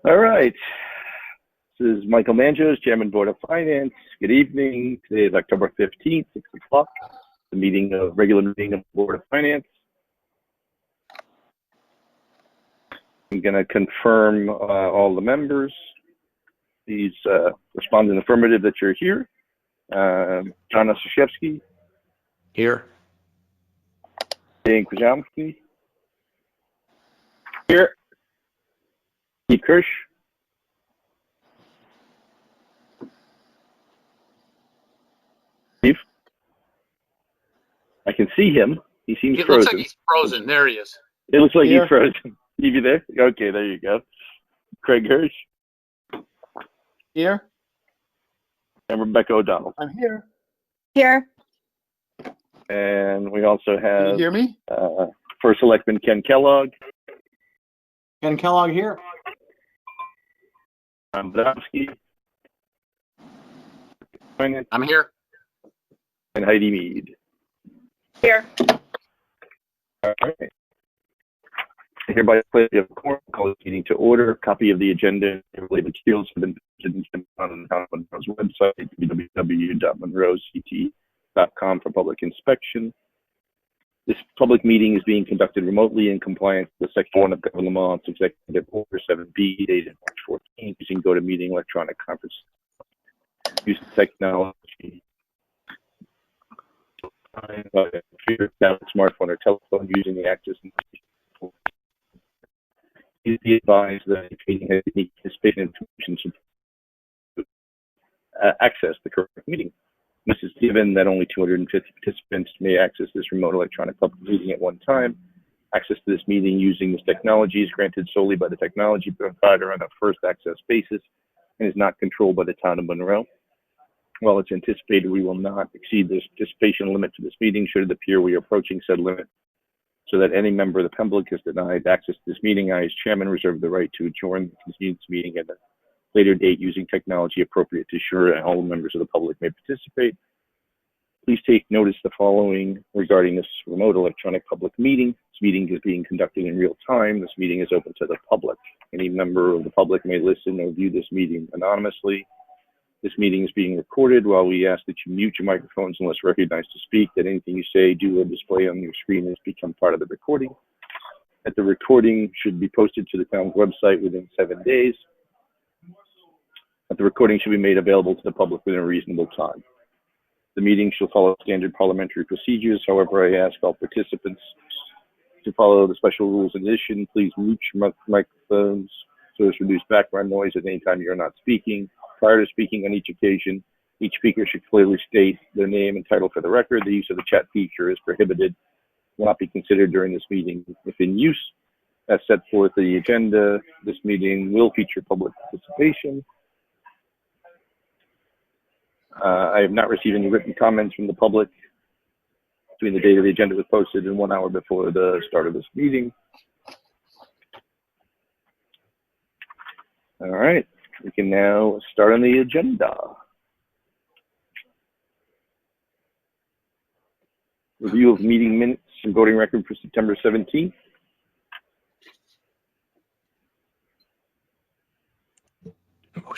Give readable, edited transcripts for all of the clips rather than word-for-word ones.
All right. This is Michael Manjos, Chairman, Board of Finance. Good evening. Today is October 15th, 6 o'clock. The regular meeting of the Board of Finance. I'm going to confirm all the members. Please respond in the affirmative that you're here. John Ostrzewski. Here. Dan Krajewski. Here. Steve Kirsch. Steve? I can see him. He seems frozen. It looks like he's frozen. There he is. It looks like Here. he's frozen. Steve, you there? Okay, there you go. Craig Hirsch. Here. And Rebecca O'Donnell. I'm here. Here. And we also Can have you hear me? First Selectman Ken Kellogg. Ken Kellogg here. Tom Badowski. I'm here. And Heidi Mead. Here. All right. I hereby declare the quorum, call this meeting to order. A copy of the agenda and related materials have been posted on the town of Monroe's website, www.monroect.com, for public inspection. This public meeting is being conducted remotely in compliance with Section 1 of Government Law's Executive Order 7B, dated March 14th, using GoToMeeting electronic conference. Using technology, computer, tablet, smartphone, or telephone, using the access. Please be advised that if meeting has any participation information to access the correct meeting. This is given that only 250 participants may access this remote electronic public meeting at one time. Access to this meeting using this technology is granted solely by the technology provider on a first access basis and is not controlled by the town of Monroe. While it's anticipated we will not exceed this participation limit to this meeting, should it appear we are approaching said limit, so that any member of the public is denied access to this meeting, I, as chairman, reserve the right to adjourn this meeting at a later date using technology appropriate to ensure that all members of the public may participate. Please take notice the following regarding this remote electronic public meeting. This meeting is being conducted in real time. This meeting is open to the public. Any member of the public may listen or view this meeting anonymously. This meeting is being recorded. While we ask that you mute your microphones unless recognized to speak, that anything you say, do, or display on your screen has become part of the recording. That the recording should be posted to the town's website within 7 days. That the recording should be made available to the public within a reasonable time. The meeting shall follow standard parliamentary procedures. However, I ask all participants to follow the special rules. In addition, please mute your microphones so as to reduce background noise at any time you're not speaking. Prior to speaking on each occasion, each speaker should clearly state their name and title for the record. The use of the chat feature is prohibited, will not be considered during this meeting. If in use, as set forth in the agenda, this meeting will feature public participation. I have not received any written comments from the public between the date of the agenda was posted and 1 hour before the start of this meeting. All right, we can now start on the agenda. Review of meeting minutes and voting record for September 17th. Do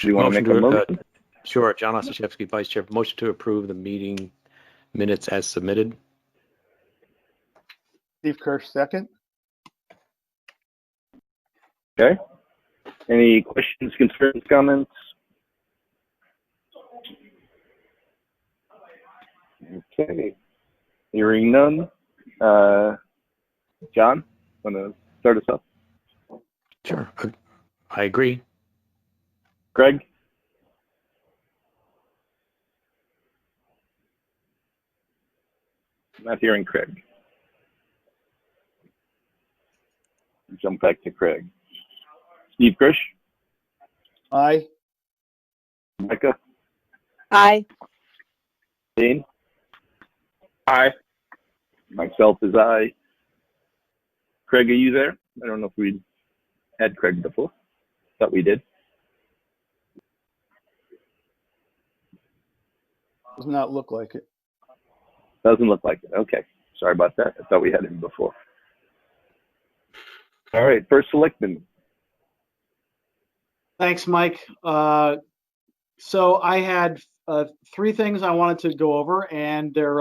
you want to make a motion? Sure, John Ostrzewski, Vice Chair. Motion to approve the meeting minutes as submitted. Steve Kirsch, second. Okay. Any questions, concerns, comments? Okay. Hearing none. John, want to start us off? Sure. I agree. Greg? Not hearing Craig. Jump back to Craig. Steve Kirsch? Aye. Micah? Aye. Dane? Aye. Myself is aye. Craig, are you there? I don't know if we had Craig before. Thought we did. Does not look like it. Doesn't look like it. Okay. Sorry about that. I thought we had him before. All right. First Selectman. Thanks, Mike. So I had three things I wanted to go over, and they're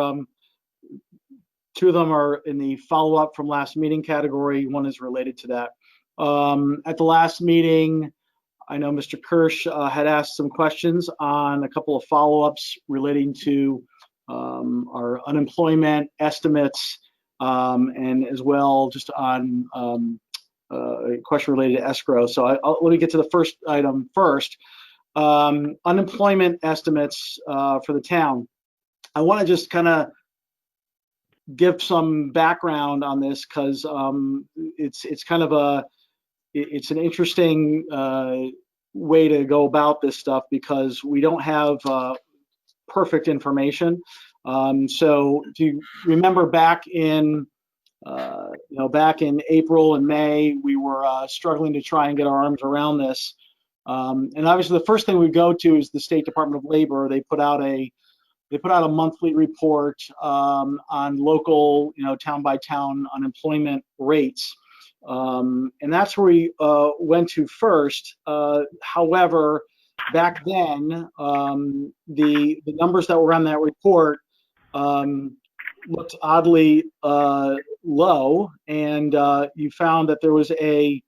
two of them are in the follow-up from last meeting category. One is related to that. At the last meeting, I know Mr. Kirsch had asked some questions on a couple of follow-ups relating to our unemployment estimates, and as well just on a question related to escrow. So let me get to the first item first. Unemployment estimates for the town. I want to just kind of give some background on this because it's kind of it's an interesting way to go about this stuff because we don't have perfect information. So do you remember back in back in April and May, we were struggling to try and get our arms around this. And obviously the first thing we go to is the State Department of Labor. They put out a monthly report on local, town by town unemployment rates. And that's where we went to first. However, back then, the numbers that were on that report looked oddly low, and you found that there was a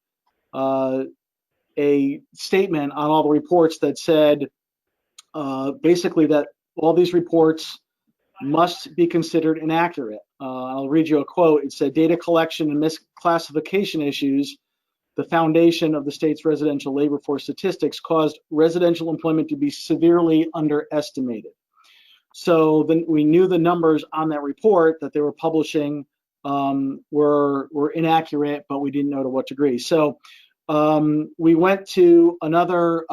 statement on all the reports that said basically that all these reports must be considered inaccurate. I'll read you a quote. It said, "Data collection and misclassification issues, the foundation of the state's residential labor force statistics, caused residential employment to be severely underestimated." So then we knew the numbers on that report that they were publishing were inaccurate, but we didn't know to what degree. So we went to another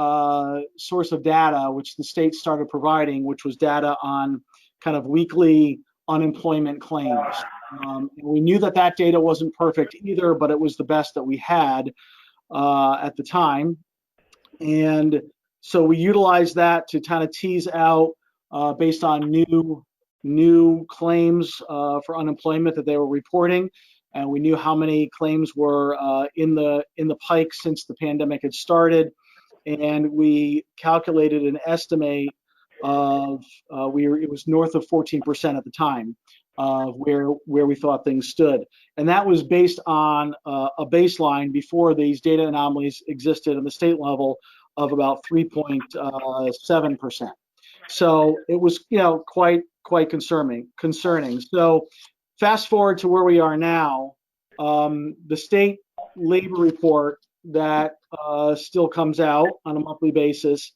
source of data, which the state started providing, which was data on kind of weekly unemployment claims. We knew that that data wasn't perfect either, but it was the best that we had at the time. And so we utilized that to kind of tease out based on new claims for unemployment that they were reporting. And we knew how many claims were in the pike since the pandemic had started, and we calculated an estimate of it was north of 14% at the time of where we thought things stood, and that was based on a baseline before these data anomalies existed at the state level of about 3.7%. So it was quite concerning. So fast forward to where we are now, the state labor report that still comes out on a monthly basis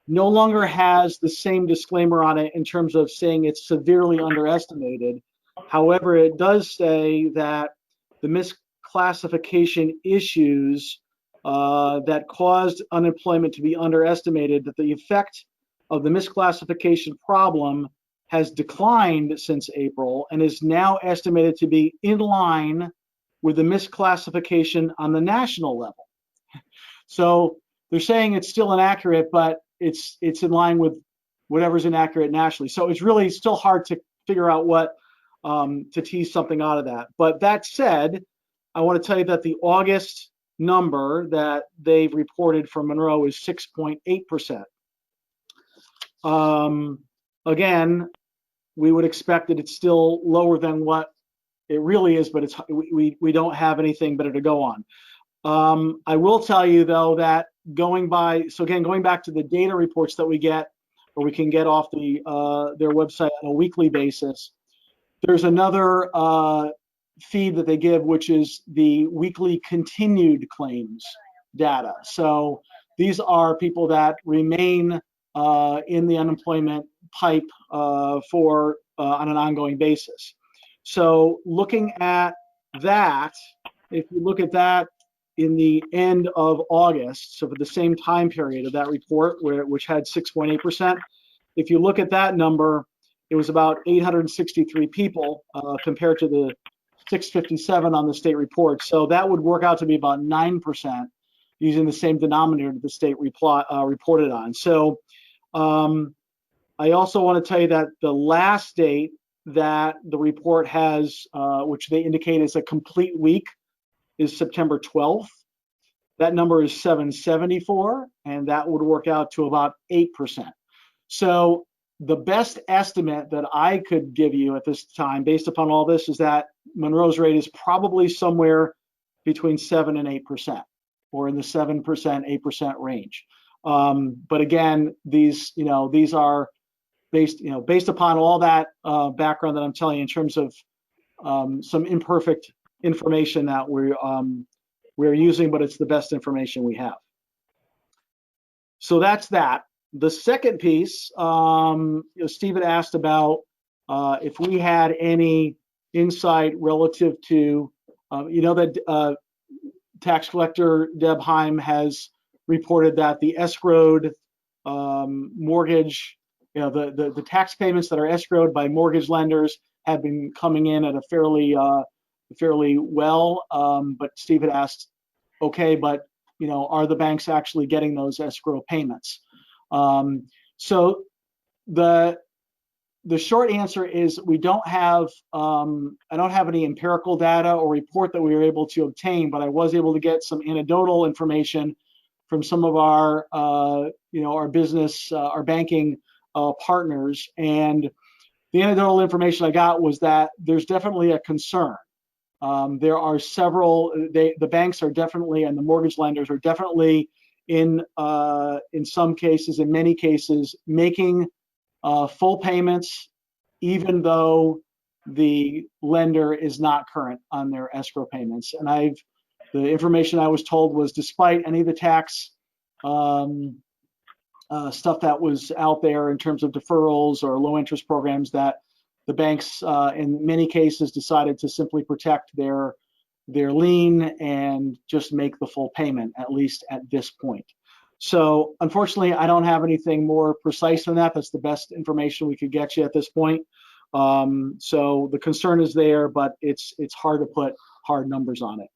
no longer has the same disclaimer on it in terms of saying it's severely underestimated. However, it does say that the misclassification issues that caused unemployment to be underestimated, that the effect of the misclassification problem has declined since April and is now estimated to be in line with the misclassification on the national level. So they're saying it's still inaccurate, but it's in line with whatever's inaccurate nationally. So it's really still hard to figure out what to tease something out of that. But that said, I want to tell you that the August number that they've reported for Monroe is 6.8%. Again, we would expect that it's still lower than what it really is, but we don't have anything better to go on. I will tell you though that going back to the data reports that we get, or we can get off their website on a weekly basis, there's another feed that they give, which is the weekly continued claims data. So these are people that remain in the unemployment pipe for on an ongoing basis. So looking at that, if you look at that in the end of August, so for the same time period of that report, which had 6.8%, if you look at that number, it was about 863 people compared to the 657 on the state report. So that would work out to be about 9% using the same denominator that the state reported on. So I also want to tell you that the last date that the report has, which they indicate is a complete week, is September 12th. That number is 774, and that would work out to about 8%. So the best estimate that I could give you at this time, based upon all this, is that Monroe's rate is probably somewhere between 7 and 8%, or in the 7%, 8% range. But again, these are based upon all that background that I'm telling you in terms of some imperfect information that we're using, but it's the best information we have. So that's that. The second piece, Steve had asked about if we had any insight relative to, that tax collector Deb Heim has reported that the escrowed mortgage, the tax payments that are escrowed by mortgage lenders have been coming in at a fairly well. But Steve had asked, okay, but are the banks actually getting those escrow payments? So the short answer is we don't have, I don't have any empirical data or report that we were able to obtain, but I was able to get some anecdotal information from some of our, our business, our banking partners. And the anecdotal information I got was that there's definitely a concern. There are several, the banks are definitely, and the mortgage lenders are definitely in some cases, in many cases, making full payments, even though the lender is not current on their escrow payments. And the information I was told was, despite any of the tax stuff that was out there in terms of deferrals or low interest programs, that the banks in many cases decided to simply protect their lien and just make the full payment, at least at this point. So unfortunately, I don't have anything more precise than that. That's the best information we could get you at this point. So the concern is there, but it's hard to put hard numbers on it.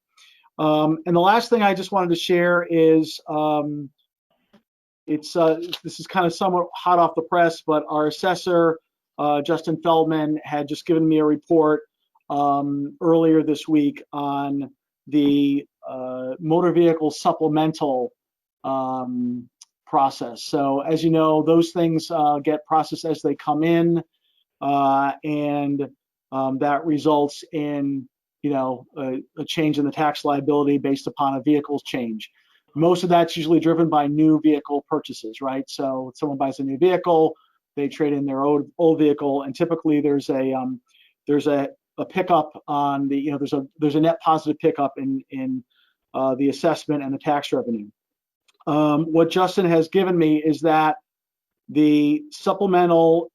And the last thing I just wanted to share is this is kind of somewhat hot off the press, but our assessor, Justin Feldman, had just given me a report earlier this week on the motor vehicle supplemental process. So as you know, those things get processed as they come in, and that results in a change in the tax liability based upon a vehicle's change. Most of that's usually driven by new vehicle purchases, right? So someone buys a new vehicle, they trade in their old vehicle, and typically there's a pickup on the, there's a net positive pickup in the assessment and the tax revenue. What Justin has given me is that the supplemental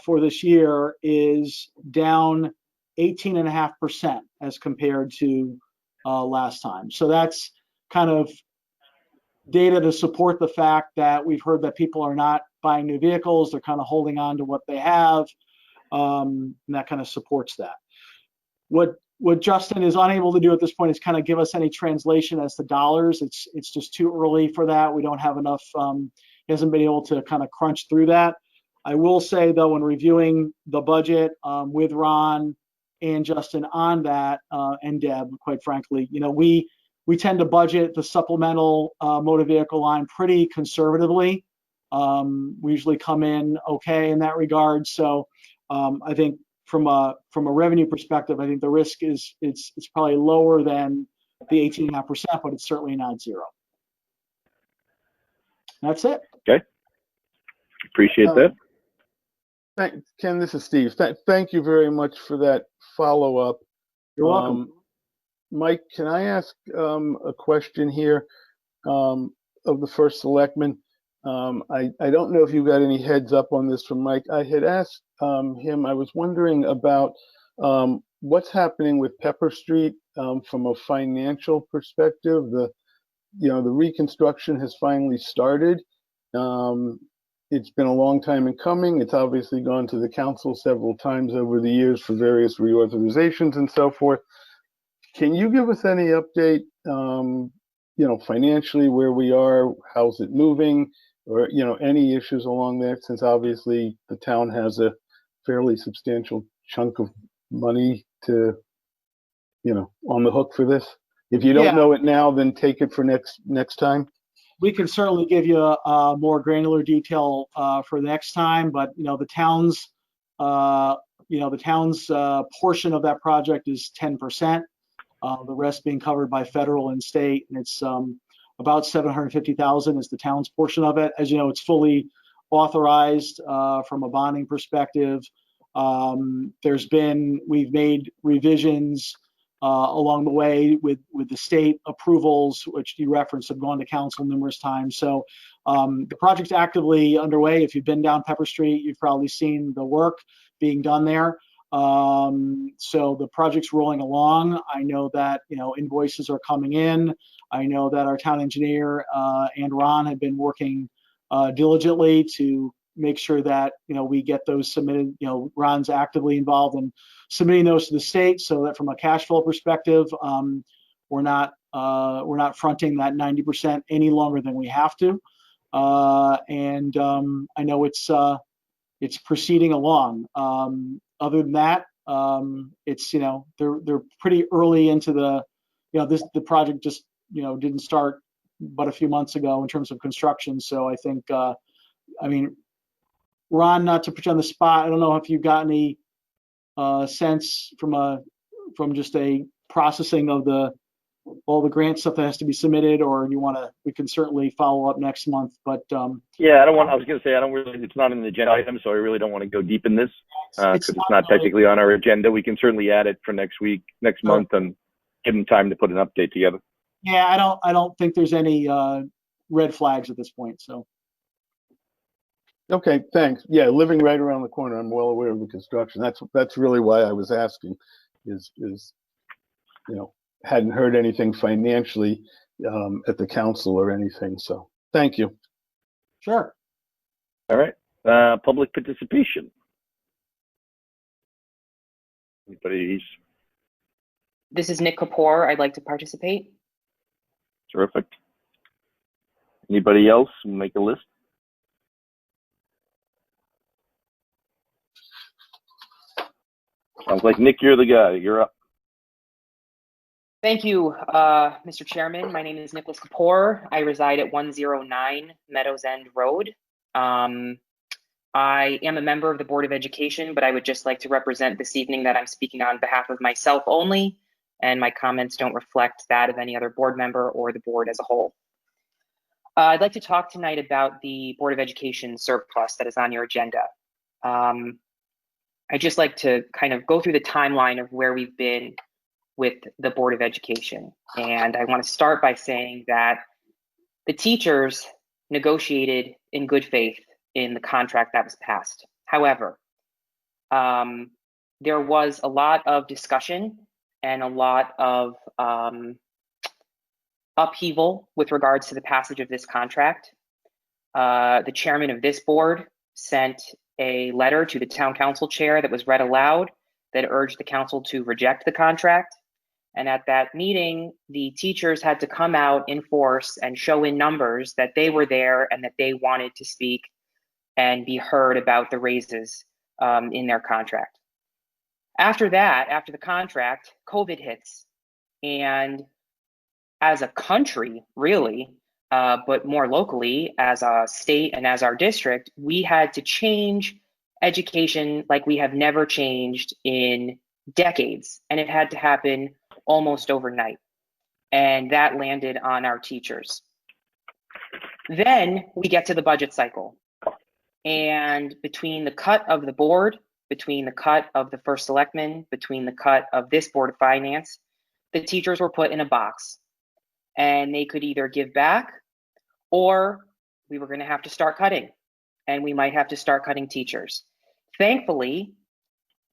for this year is down 18.5% as compared to last time. So that's kind of data to support the fact that we've heard that people are not buying new vehicles. They're kind of holding on to what they have, and that kind of supports that. What Justin is unable to do at this point is kind of give us any translation as to dollars. It's just too early for that. We don't have enough. He hasn't been able to kind of crunch through that. I will say though, when reviewing the budget with Ron and Justin on that, and Deb, quite frankly, we tend to budget the supplemental motor vehicle line pretty conservatively. We usually come in okay in that regard. So I think from a revenue perspective, I think the risk is it's probably lower than the 18.5%, but it's certainly not zero. That's it. Okay. Appreciate that. Ken, this is Steve. Thank you very much for that follow-up. You're welcome. Mike, can I ask a question here of the first selectman? I don't know if you got any heads up on this from Mike. I had asked him, I was wondering about what's happening with Pepper Street from a financial perspective. The reconstruction has finally started. It's been a long time in coming. It's obviously gone to the council several times over the years for various reauthorizations and so forth. Can you give us any update, financially, where we are, how's it moving, or, any issues along there, since obviously the town has a fairly substantial chunk of money to, on the hook for this? If you Yeah. don't know it now, then take it for next time. We can certainly give you a more granular detail for the next time, but the town's portion of that project is 10%. The rest being covered by federal and state, and it's about $750,000 is the town's portion of it. As you know, it's fully authorized from a bonding perspective. We've made revisions along the way with the state approvals, which you referenced have gone to council numerous times. So the project's actively underway. If you've been down Pepper Street, you've probably seen the work being done there. So the project's rolling along. I know that invoices are coming in. I know that our town engineer and Ron have been working diligently to make sure that we get those submitted. Ron's actively involved in submitting those to the state, so that from a cash flow perspective, we're not fronting that 90% any longer than we have to. And I know it's proceeding along. Other than that, it's they're pretty early into the the project just didn't start but a few months ago in terms of construction. So I think Ron, not to put you on the spot, I don't know if you got any sense from just a processing of all the grant stuff that has to be submitted, or we can certainly follow up next month. But yeah, I was going to say, it's not an agenda item, so I really don't want to go deep in this because it's not technically on our agenda. We can certainly add it for next month, and give them time to put an update together. Yeah, I don't think there's any red flags at this point. So. Okay, thanks. Yeah, living right around the corner, I'm well aware of the construction. That's really why I was asking. Is hadn't heard anything financially at the council or anything. So thank you. Sure. All right. Public participation. Anybody? This is Nick Kapoor. I'd like to participate. Terrific. Anybody else? Make a list. Sounds like Nick, you're the guy. You're up. Thank you, Mr. Chairman. My name is Nicholas Kapoor. I reside at 109 Meadows End Road. I am a member of the Board of Education, but I would just like to represent this evening that I'm speaking on behalf of myself only, and my comments don't reflect that of any other board member or the board as a whole. I'd like to talk tonight about the Board of Education surplus that is on your agenda. I'd just like to kind of go through the timeline of where we've been with the Board of Education. And I want to start by saying that the teachers negotiated in good faith in the contract that was passed. However, there was a lot of discussion and a lot of upheaval with regards to the passage of this contract. The chairman of this board sent a letter to the town council chair that was read aloud that urged the council to reject the contract. And at that meeting, the teachers had to come out in force and show in numbers that they were there and that they wanted to speak and be heard about the raises in their contract. After that, after the contract, COVID hits. And as a country, really, but more locally, as a state and as our district, we had to change education like we have never changed in decades. And it had to happen almost overnight. And that landed on our teachers. Then we get to the budget cycle. And between the cut of the board, between the cut of the first selectman, between the cut of this Board of Finance, the teachers were put in a box. And they could either give back, or we were going to have to start cutting, and we might have to start cutting teachers. Thankfully,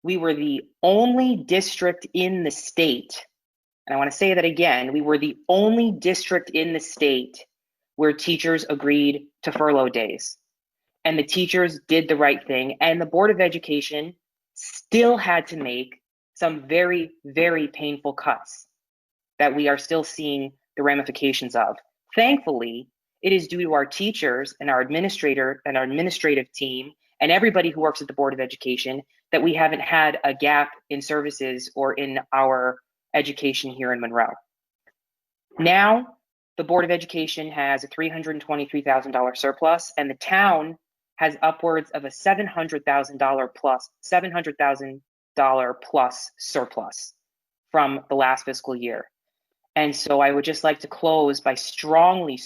we were the only district in the state, and I want to say that again, we were the only district in the state where teachers agreed to furlough days. And the teachers did the right thing, and the Board of Education still had to make some very, very painful cuts that we are still seeing the ramifications of. Thankfully, it is due to our teachers and our administrator and our administrative team and everybody who works at the Board of Education that we haven't had a gap in services or in our education here in Monroe. Now, the Board of Education has a $323,000 surplus, and the town has upwards of a $700,000 plus surplus from the last fiscal year. And so I would just like to close by strongly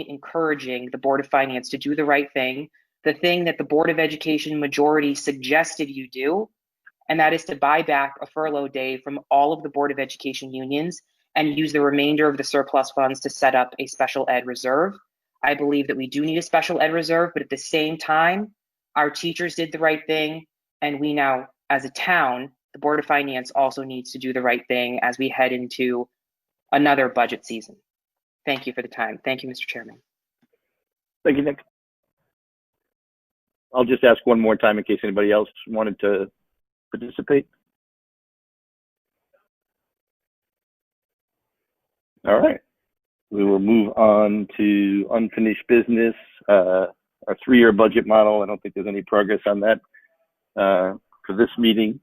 encouraging the Board of Finance to do the right thing, the thing that the Board of Education majority suggested you do, and that is to buy back a furlough day from all of the Board of Education unions and use the remainder of the surplus funds to set up a special ed reserve. I believe that we do need a special ed reserve, but at the same time, our teachers did the right thing, and we now, as a town, the Board of Finance also needs to do the right thing as we head into another budget season. Thank you for the time. Thank you, Mr. Chairman. Thank you, Nick. I'll just ask one more time in case anybody else wanted to participate. All right. We will move on to unfinished business, our 3-year budget model. I don't think there's any progress on that for this meeting.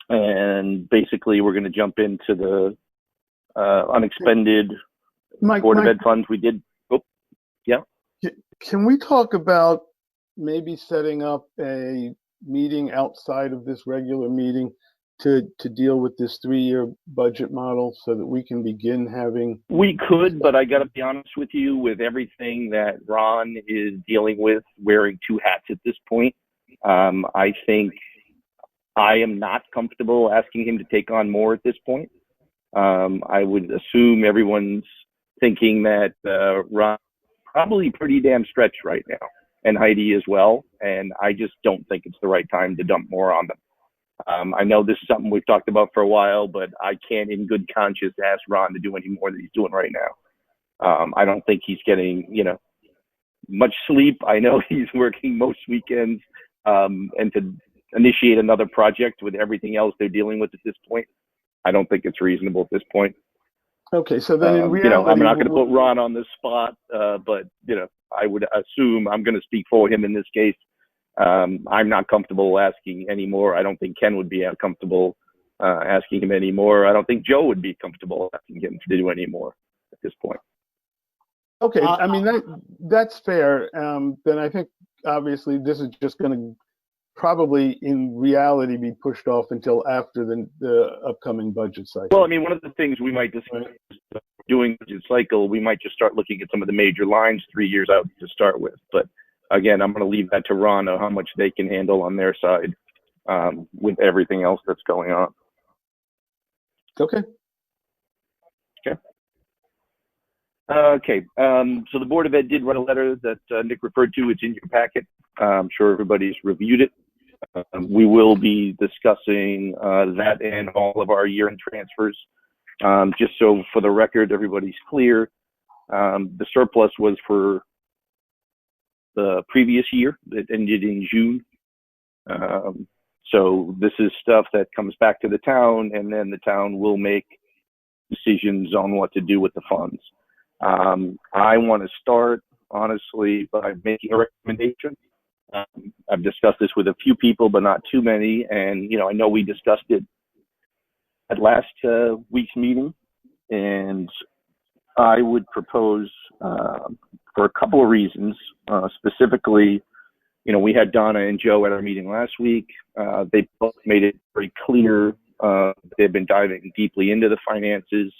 And basically, we're going to jump into the unexpended Board of Ed funds. We did. Oh, yeah. Can we talk about maybe setting up a meeting outside of this regular meeting to deal with this 3-year budget model so that we can begin having? We could, but I got to be honest with you, with everything that Ron is dealing with, wearing 2 hats at this point, I think I am not comfortable asking him to take on more at this point. I would assume everyone's thinking that Ron probably pretty damn stretched right now, and Heidi as well, and I just don't think it's the right time to dump more on them. I know this is something we've talked about for a while, but I can't in good conscience ask Ron to do any more than he's doing right now. I don't think he's getting, much sleep. I know he's working most weekends, and to initiate another project with everything else they're dealing with at this point, I don't think it's reasonable at this point. Okay, so then in reality, I'm not going to put Ron on the spot, but I would assume I'm going to speak for him in this case. I'm not comfortable asking any more. I don't think Ken would be comfortable asking him any more. I don't think Joe would be comfortable asking him to do any more at this point. Okay, I mean that's fair. Then I think obviously this is just going to probably in reality be pushed off until after the upcoming budget cycle. Well, I mean, one of the things we might discuss doing budget cycle, we might just start looking at some of the major lines 3 years out to start with. But again, I'm going to leave that to Ron on how much they can handle on their side with everything else that's going on. Okay. Okay. So the Board of Ed did write a letter that Nick referred to. It's in your packet. I'm sure everybody's reviewed it. We will be discussing that and all of our year-end transfers. Just so for the record, everybody's clear. The surplus was for the previous year. It ended in June. So this is stuff that comes back to the town, and then the town will make decisions on what to do with the funds. I want to start, honestly, by making a recommendation. I've discussed this with a few people, but not too many. And, I know we discussed it at last week's meeting. And I would propose, for a couple of reasons, specifically, we had Donna and Joe at our meeting last week. They both made it very clear they've been diving deeply into the finances,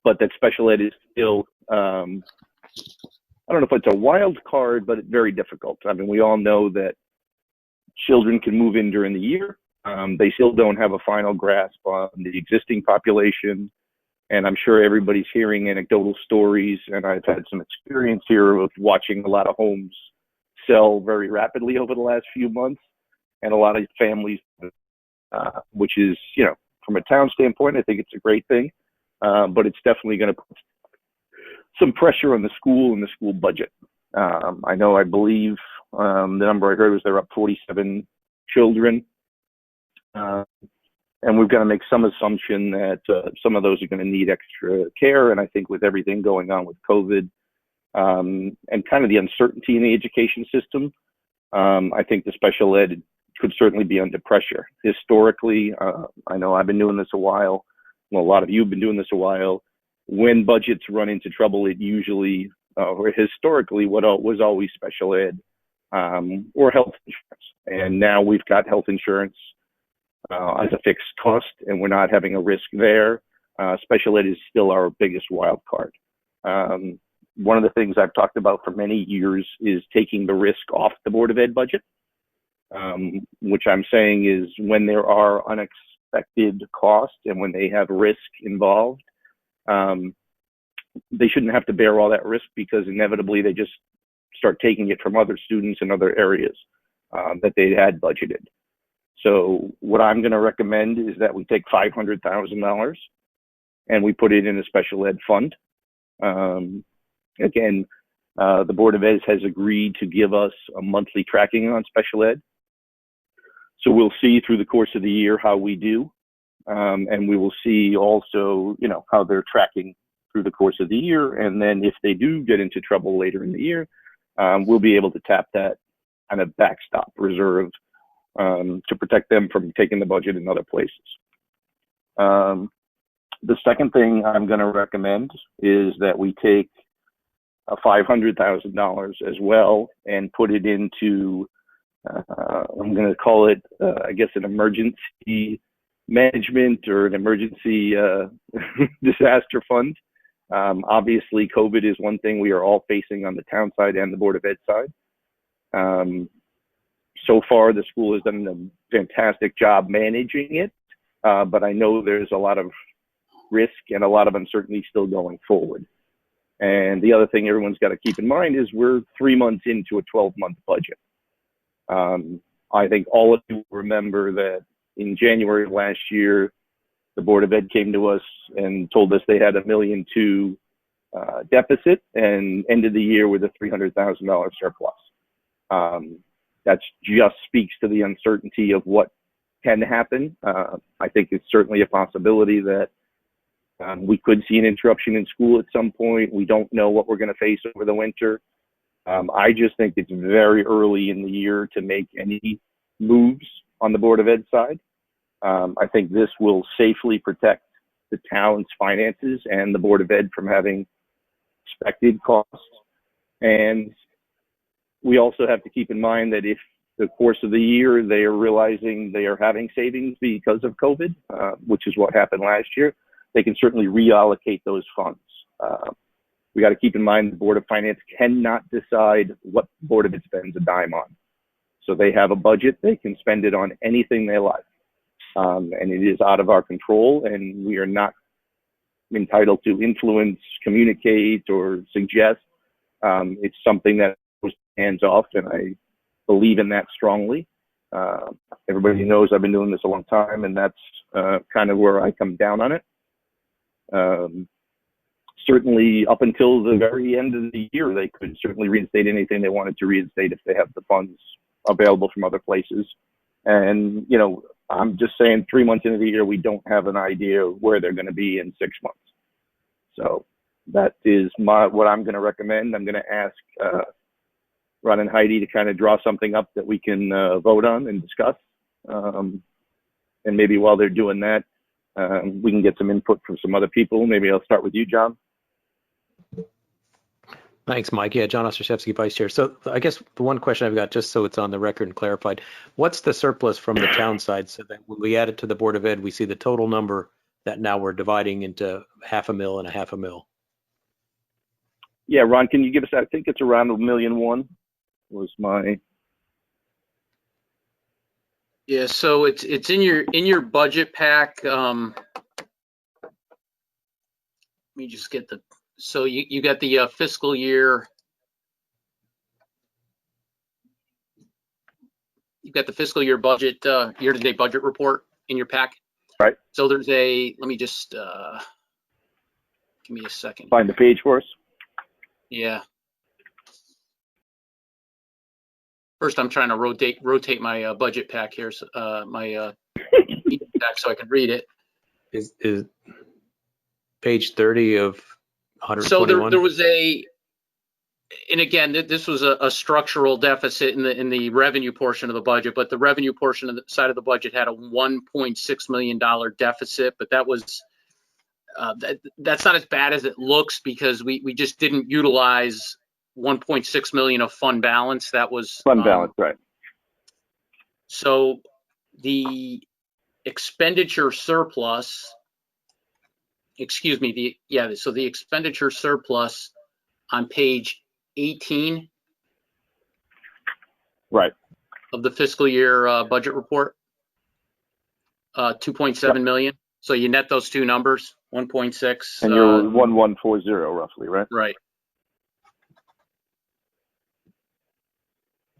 but that special ed is still, I don't know if it's a wild card, but it's very difficult. I mean, we all know that children can move in during the year. They still don't have a final grasp on the existing population. And I'm sure everybody's hearing anecdotal stories, and I've had some experience here of watching a lot of homes sell very rapidly over the last few months, and a lot of families, which is, from a town standpoint, I think it's a great thing, but it's definitely going to put some pressure on the school and the school budget. I believe the number I heard was they're up 47 children. And we've got to make some assumption that some of those are going to need extra care. And I think with everything going on with COVID and kind of the uncertainty in the education system, I think the special ed could certainly be under pressure. Historically, I know I've been doing this a while. Well, a lot of you have been doing this a while. when budgets run into trouble, it usually, or historically, was always special ed or health insurance. And now we've got health insurance as a fixed cost, and we're not having a risk there. Special ed is still our biggest wild card. One of the things I've talked about for many years is taking the risk off the Board of Ed budget, which I'm saying is when there are unexpected costs and when they have risk involved, they shouldn't have to bear all that risk, because inevitably they just start taking it from other students in other areas that they had budgeted. So what I'm going to recommend is that we take $500,000 and we put it in a special ed fund. Again, the Board of Ed has agreed to give us a monthly tracking on special ed. So we'll see through the course of the year how we do. And we will see also, you know, how they're tracking through the course of the year. And then if they do get into trouble later in the year, we'll be able to tap that kind of backstop reserve to protect them from taking the budget in other places. The second thing I'm going to recommend is that we take $500,000 as well and put it into, I'm going to call it, I guess, an emergency management or an emergency disaster fund. Obviously, COVID is one thing we are all facing on the town side and the Board of Ed side. So far, the school has done a fantastic job managing it, but I know there's a lot of risk and a lot of uncertainty still going forward. And the other thing everyone's got to keep in mind is we're 3 months into a 12-month budget. I think all of you remember that in January of last year, the Board of Ed came to us and told us they had $1.2 million deficit and ended the year with a $300,000 surplus. That just speaks to the uncertainty of what can happen. I think it's certainly a possibility that we could see an interruption in school at some point. We don't know what we're going to face over the winter. I just think it's very early in the year to make any moves on the Board of Ed side. I think this will safely protect the town's finances and the Board of Ed from having expected costs. And we also have to keep in mind that if the course of the year they are realizing they are having savings because of COVID, which is what happened last year, they can certainly reallocate those funds. We got to keep in mind the Board of Finance cannot decide what Board of Ed spends a dime on. So they have a budget, they can spend it on anything they like. And it is out of our control, and we are not entitled to influence, communicate, or suggest. It's something that was hands off, and I believe in that strongly. Everybody knows I've been doing this a long time, and that's kind of where I come down on it. Certainly up until the very end of the year, they could certainly reinstate anything they wanted to reinstate if they have the funds available from other places. And, you know, I'm just saying 3 months into the year, we don't have an idea where they're going to be in 6 months. So that is what I'm going to recommend. I'm going to ask Ron and Heidi to kind of draw something up that we can vote on and discuss. And maybe while they're doing that, we can get some input from some other people. Maybe I'll start with you, John. Thanks, Mike. Yeah, John Ostraszewski, Vice Chair. So I guess the one question I've got, just so it's on the record and clarified, what's the surplus from the town side so that when we add it to the Board of Ed, we see the total number that now we're dividing into $500,000 and $500,000? Yeah, Ron, can you give us that? I think it's around $1.1 million was my. Yeah, so it's in your budget pack. Let me just get the, so you got the fiscal year. You've got the fiscal year budget, year-to-date budget report in your pack. Right. So there's a, let me just, give me a second. Find the page for us. Yeah. First, I'm trying to rotate my budget pack here, my pack, so I can read it. Is page 30 of 121? So there was a, and again, this was a structural deficit in the revenue portion of the budget, but the revenue portion of the side of the budget had a $1.6 million deficit, but that was that's not as bad as it looks because we just didn't utilize 1.6 million of fund balance. That was Fund balance, right? So the expenditure surplus, excuse me, so the expenditure surplus on page 18 Right. of the fiscal year budget report, 2.7 million. So you net those two numbers, 1.6. And you're 1140 roughly, right? Right.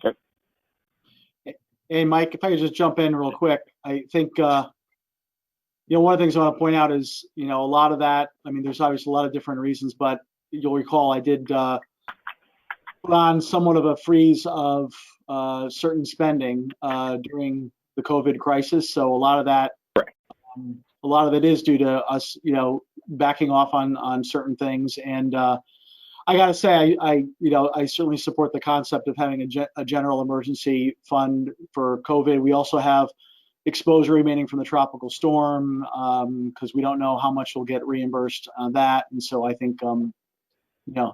Okay. Hey, Mike, if I could just jump in real quick, I think, one of the things I want to point out is, a lot of that, I mean, there's obviously a lot of different reasons, but you'll recall I did put on somewhat of a freeze of certain spending during the COVID crisis. So a lot of that, a lot of it is due to us, backing off on certain things. And I got to say, I certainly support the concept of having a general emergency fund for COVID. We also have exposure remaining from the tropical storm because we don't know how much we'll get reimbursed on that. And so I think,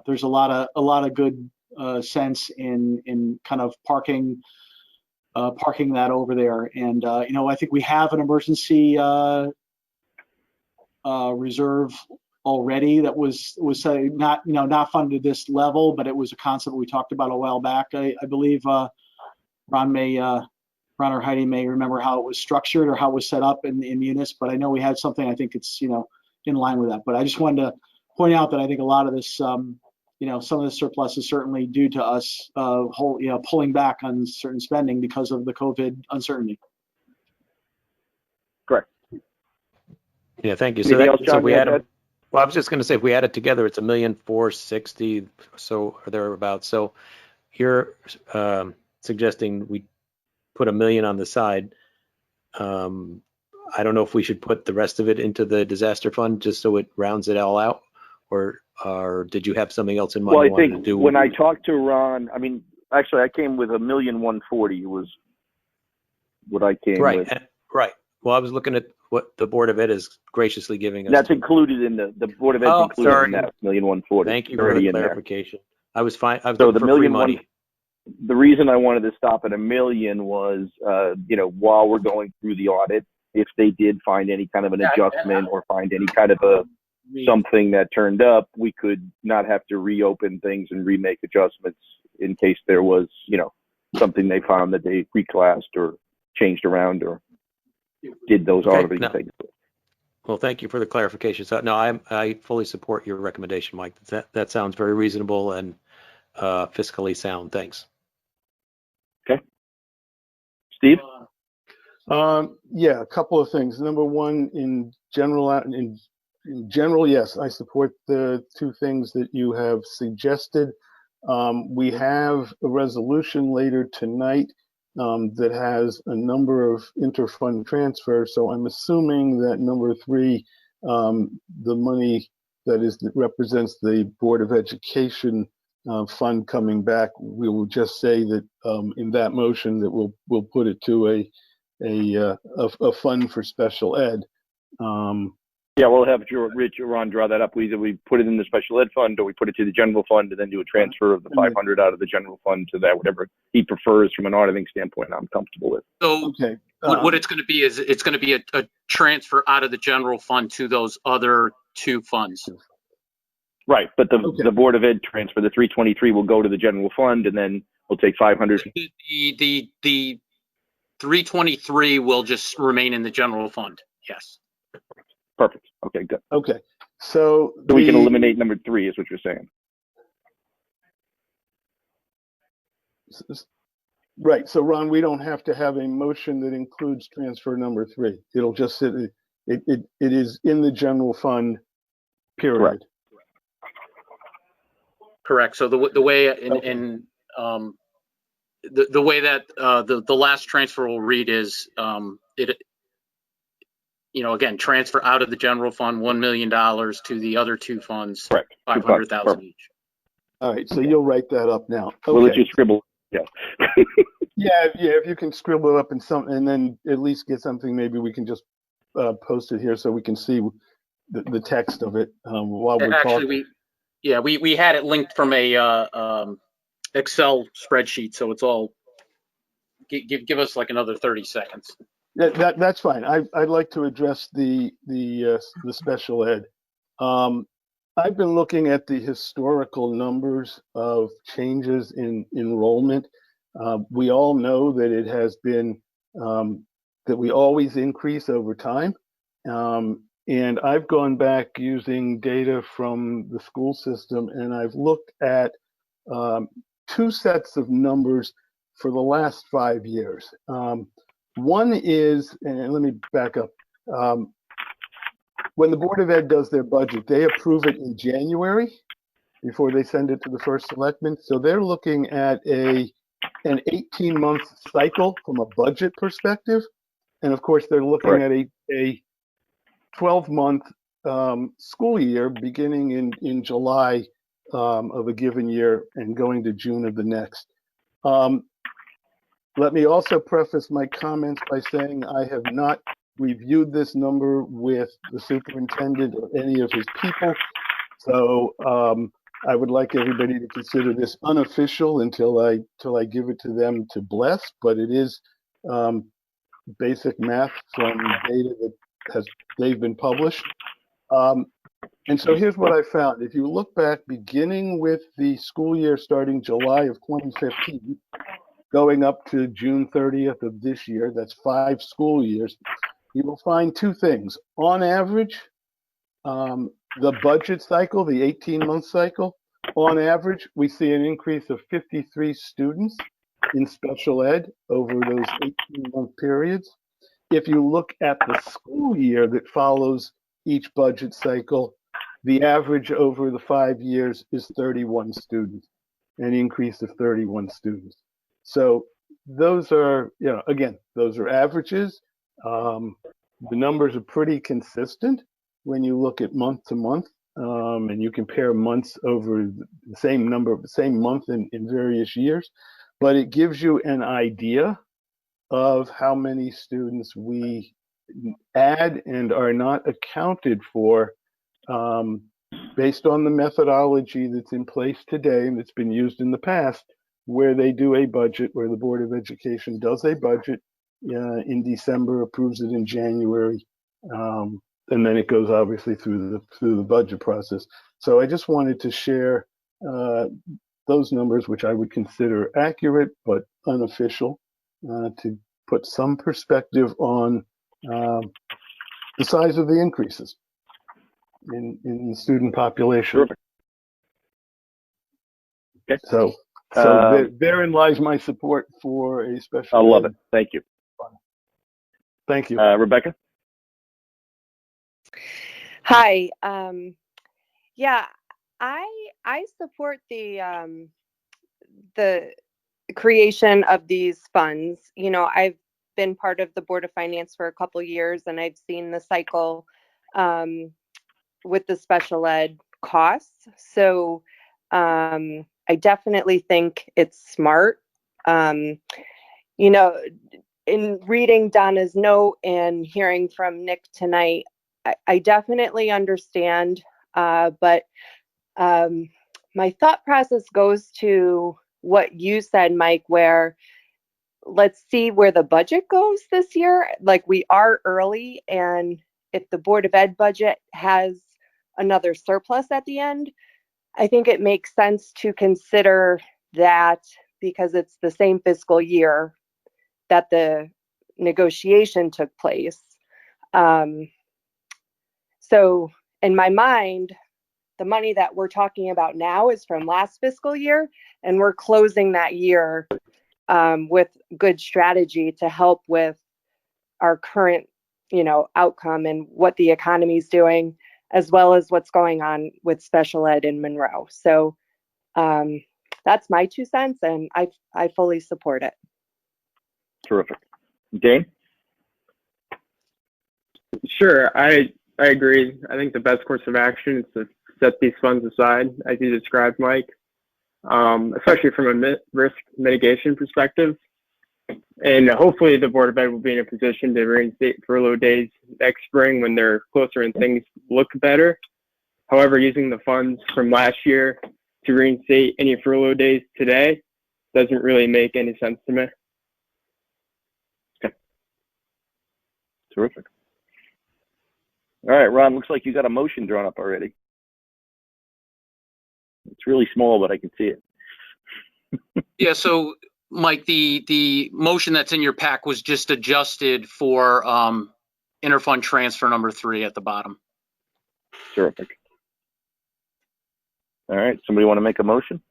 there's a lot of good sense in kind of parking that over there. And, I think we have an emergency reserve already that was not funded to this level, but it was a concept we talked about a while back. I believe Ron or Heidi may remember how it was structured or how it was set up in Munis, but I know we had something. I think it's in line with that. But I just wanted to point out that I think a lot of this, some of the surplus is certainly due to us pulling back on certain spending because of the COVID uncertainty. Correct. Yeah, thank you. Anything else, John, so we you add had to them. Well, I was just going to say, if we add it together, it's $1,460,000, so or thereabouts. So you're suggesting we put $1 million on the side. I don't know if we should put the rest of it into the disaster fund just so it rounds it all out, or did you have something else in mind? Well, you I wanted think to do? when I talked to Ron, I mean, actually, I came with $1,140,000 was what I came with. Right. Well, I was looking at what the Board of Ed is graciously giving us. That's included in the Board of Ed included in that $1,140,000. Thank you for the clarification. I was fine. I was So looking the for free money. The reason I wanted to stop at $1 million was, while we're going through the audit, if they did find any kind of an adjustment or find any kind of something that turned up, we could not have to reopen things and remake adjustments in case there was, something they found that they reclassed or changed around or did those auditing things. Well, thank you for the clarification. So no, I fully support your recommendation, Mike. That sounds very reasonable and fiscally sound. Thanks. Okay. Steve? Yeah, a couple of things. Number one, in general, yes, I support the two things that you have suggested. We have a resolution later tonight that has a number of interfund transfers. So I'm assuming that number 3, the money that represents the Board of Education fund coming back, we will just say that in that motion that we'll put it to a fund for special ed. Yeah, we'll have Rich or Ron draw that up. Either we put it in the special ed fund or we put it to the general fund and then do a transfer of the 500 out of the general fund to that, whatever he prefers from an auditing standpoint, I'm comfortable with. So okay. What it's going to be is it's going to be a transfer out of the general fund to those other two funds. Right, but the Board of Ed transfer, the 323 will go to the general fund and then we'll take 500. The 323 will just remain in the general fund. Yes. Perfect. Okay, good. Okay, so we can eliminate number 3 is what you're saying. Right. So Ron, we don't have to have a motion that includes transfer number 3. It'll just sit. It is in the general fund. Period. Correct. So the way the way that the last transfer will read is again, transfer out of the general fund $1 million to the other two funds. Correct. 500,000 each. All right. So you'll write that up now. Okay. We'll let you scribble. Yeah. yeah. If you can scribble it up and then at least get something, maybe we can just post it here so we can see the text of it while we're Actually, talking. we had it linked from a Excel spreadsheet, so it's all. Give us like another 30 seconds. That's fine. I'd like to address the special ed. I've been looking at the historical numbers of changes in enrollment. We all know that it has been that we always increase over time. And I've gone back using data from the school system, and I've looked at two sets of numbers for the last 5 years. One is, and let me back up. When the Board of Ed does their budget, they approve it in January before they send it to the first selectman. So they're looking at an 18-month cycle from a budget perspective. And of course, they're looking at a 12-month school year beginning in July of a given year and going to June of the next. Let me also preface my comments by saying I have not reviewed this number with the superintendent or any of his people. So I would like everybody to consider this unofficial until I give it to them to bless, but it is basic math from data that they've been published. And so here's what I found. If you look back, beginning with the school year starting July of 2015, going up to June 30th of this year, that's 5 school years, you will find two things. On average, the budget cycle, the 18-month cycle, on average, we see an increase of 53 students in special ed over those 18-month periods. If you look at the school year that follows each budget cycle, the average over the 5 years is 31 students, an increase of 31 students. So those are, again, those are averages. The numbers are pretty consistent when you look at month to month, and you compare months over the same month in various years. But it gives you an idea of how many students we add and are not accounted for based on the methodology that's in place today and that's been used in the past, where they do a budget, where the Board of Education does a budget in December, approves it in January, and then it goes obviously through the budget process. So I just wanted to share those numbers, which I would consider accurate but unofficial, to put some perspective on the size of the increases in the student population. Perfect. Okay. So therein lies my support for a special. I love it. Thank you. Thank you. Rebecca? Hi. Yeah, I support the creation of these funds. I've been part of the Board of Finance for a couple years, and I've seen the cycle with the special ed costs. So I definitely think it's smart. In reading Donna's note and hearing from Nick tonight, I definitely understand, but my thought process goes to what you said, Mike, where let's see where the budget goes this year. Like, we are early, and if the Board of Ed budget has another surplus at the end, I think it makes sense to consider that, because it's the same fiscal year that the negotiation took place. So in my mind, the money that we're talking about now is from last fiscal year, and we're closing that year with good strategy to help with our current, outcome and what the economy is doing, as well as what's going on with special ed in Monroe. So that's my 2 cents, and I fully support it. Terrific. Dane? Sure, I agree. I think the best course of action is to set these funds aside, as you described, Mike, especially from a risk mitigation perspective. And hopefully the Board of Ed will be in a position to reinstate furlough days next spring when they're closer and things look better. However, using the funds from last year to reinstate any furlough days today doesn't really make any sense to me. Terrific. All right, Ron, looks like you got a motion drawn up already. It's really small, but I can see it. Yeah, so Mike, the motion that's in your pack was just adjusted for interfund transfer number 3 at the bottom. Terrific. All right, somebody want to make a motion?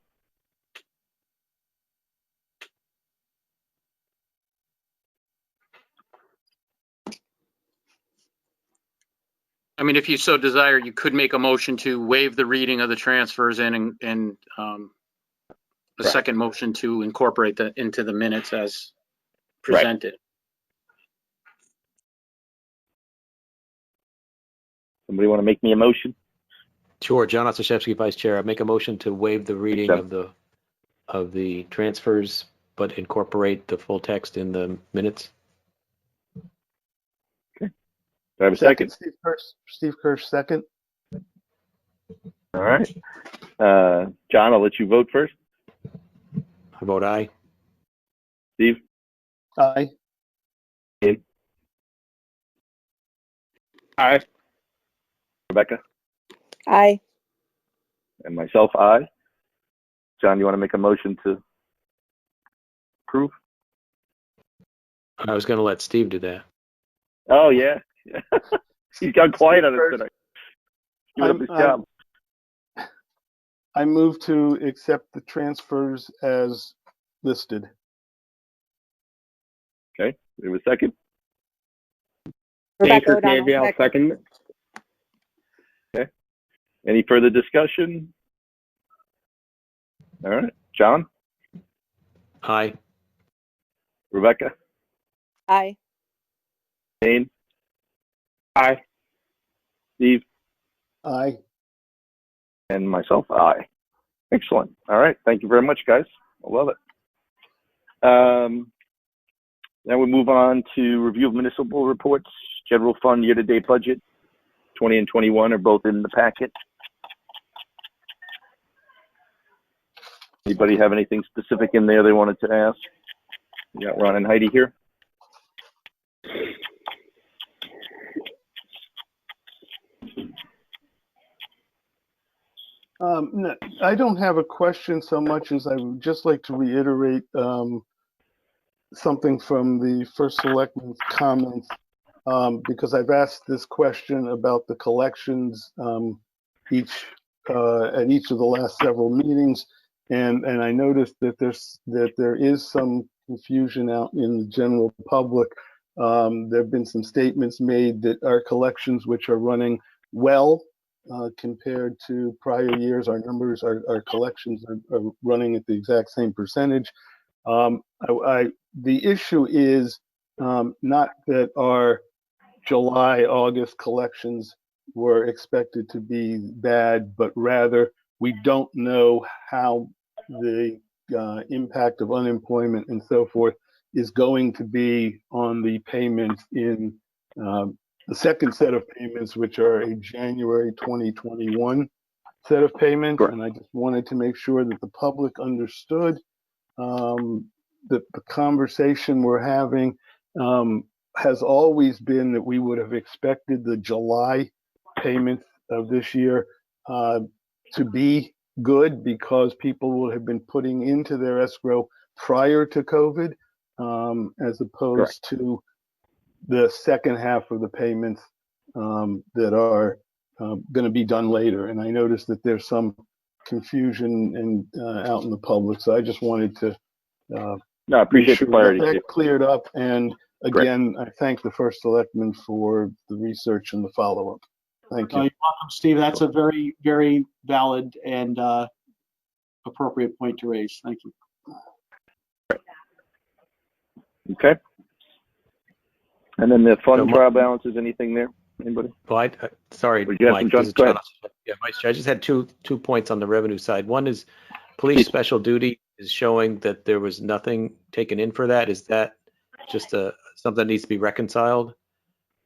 I mean, if you so desire, you could make a motion to waive the reading of the transfers and a Right. second motion to incorporate that into the minutes as Right. presented. Somebody want to make me a motion? Sure, John Ostraszewski, Vice Chair. I make a motion to waive the reading Accept. of the transfers, but incorporate the full text in the minutes. Do I have a second? Steve Kirsch, second. All right. John, I'll let you vote first. I vote aye. Steve? Aye. Abe? Aye. Rebecca? Aye. And myself, aye. John, you want to make a motion to approve? I was going to let Steve do that. Oh, yeah. He's got quiet on us tonight. Give up his I'm- job. I move to accept the transfers as listed. Okay. We have a second? Rebecca Anchor O'Donnell, Candy, I'll second it. Any further discussion? All right. John? Aye. Rebecca? Aye. Dane? Aye. Steve? Aye. And myself, aye. Excellent. All right. Thank you very much, guys. I love it. Now we move on to review of municipal reports. General fund year-to-date budget, 20 and 21 are both in the packet. Anybody have anything specific in there they wanted to ask? We got Ron and Heidi here. No, I don't have a question so much as I would just like to reiterate something from the first selectman's comments, because I've asked this question about the collections at each of the last several meetings, and I noticed that there is some confusion out in the general public. There have been some statements made that our collections, which are running well, compared to prior years, our numbers, our collections are running at the exact same percentage. The issue is not that our July, August collections were expected to be bad, but rather we don't know how the impact of unemployment and so forth is going to be on the payments in the second set of payments, which are a January 2021 set of payments. Correct. And I just wanted to make sure that the public understood that the conversation we're having has always been that we would have expected the July payments of this year to be good because people would have been putting into their escrow prior to COVID, as opposed to the second half of the payments that are going to be done later. And I noticed that there's some confusion out in the public, so I just wanted to No, I appreciate the clarity. that cleared up. And again, I thank the first selectman for the research and the follow-up. Thank you. You're welcome, Steve. That's a very, very valid and appropriate point to raise. Thank you. Okay. And then the fund So, trial balances, anything there? Anybody? Well, sorry, Would you have Mike. some, John? This is Go John. ahead. Yeah, Vice Chair. I just had two points on the revenue side. One is police special duty. is showing that there was nothing taken in for that. Is that just something that needs to be reconciled?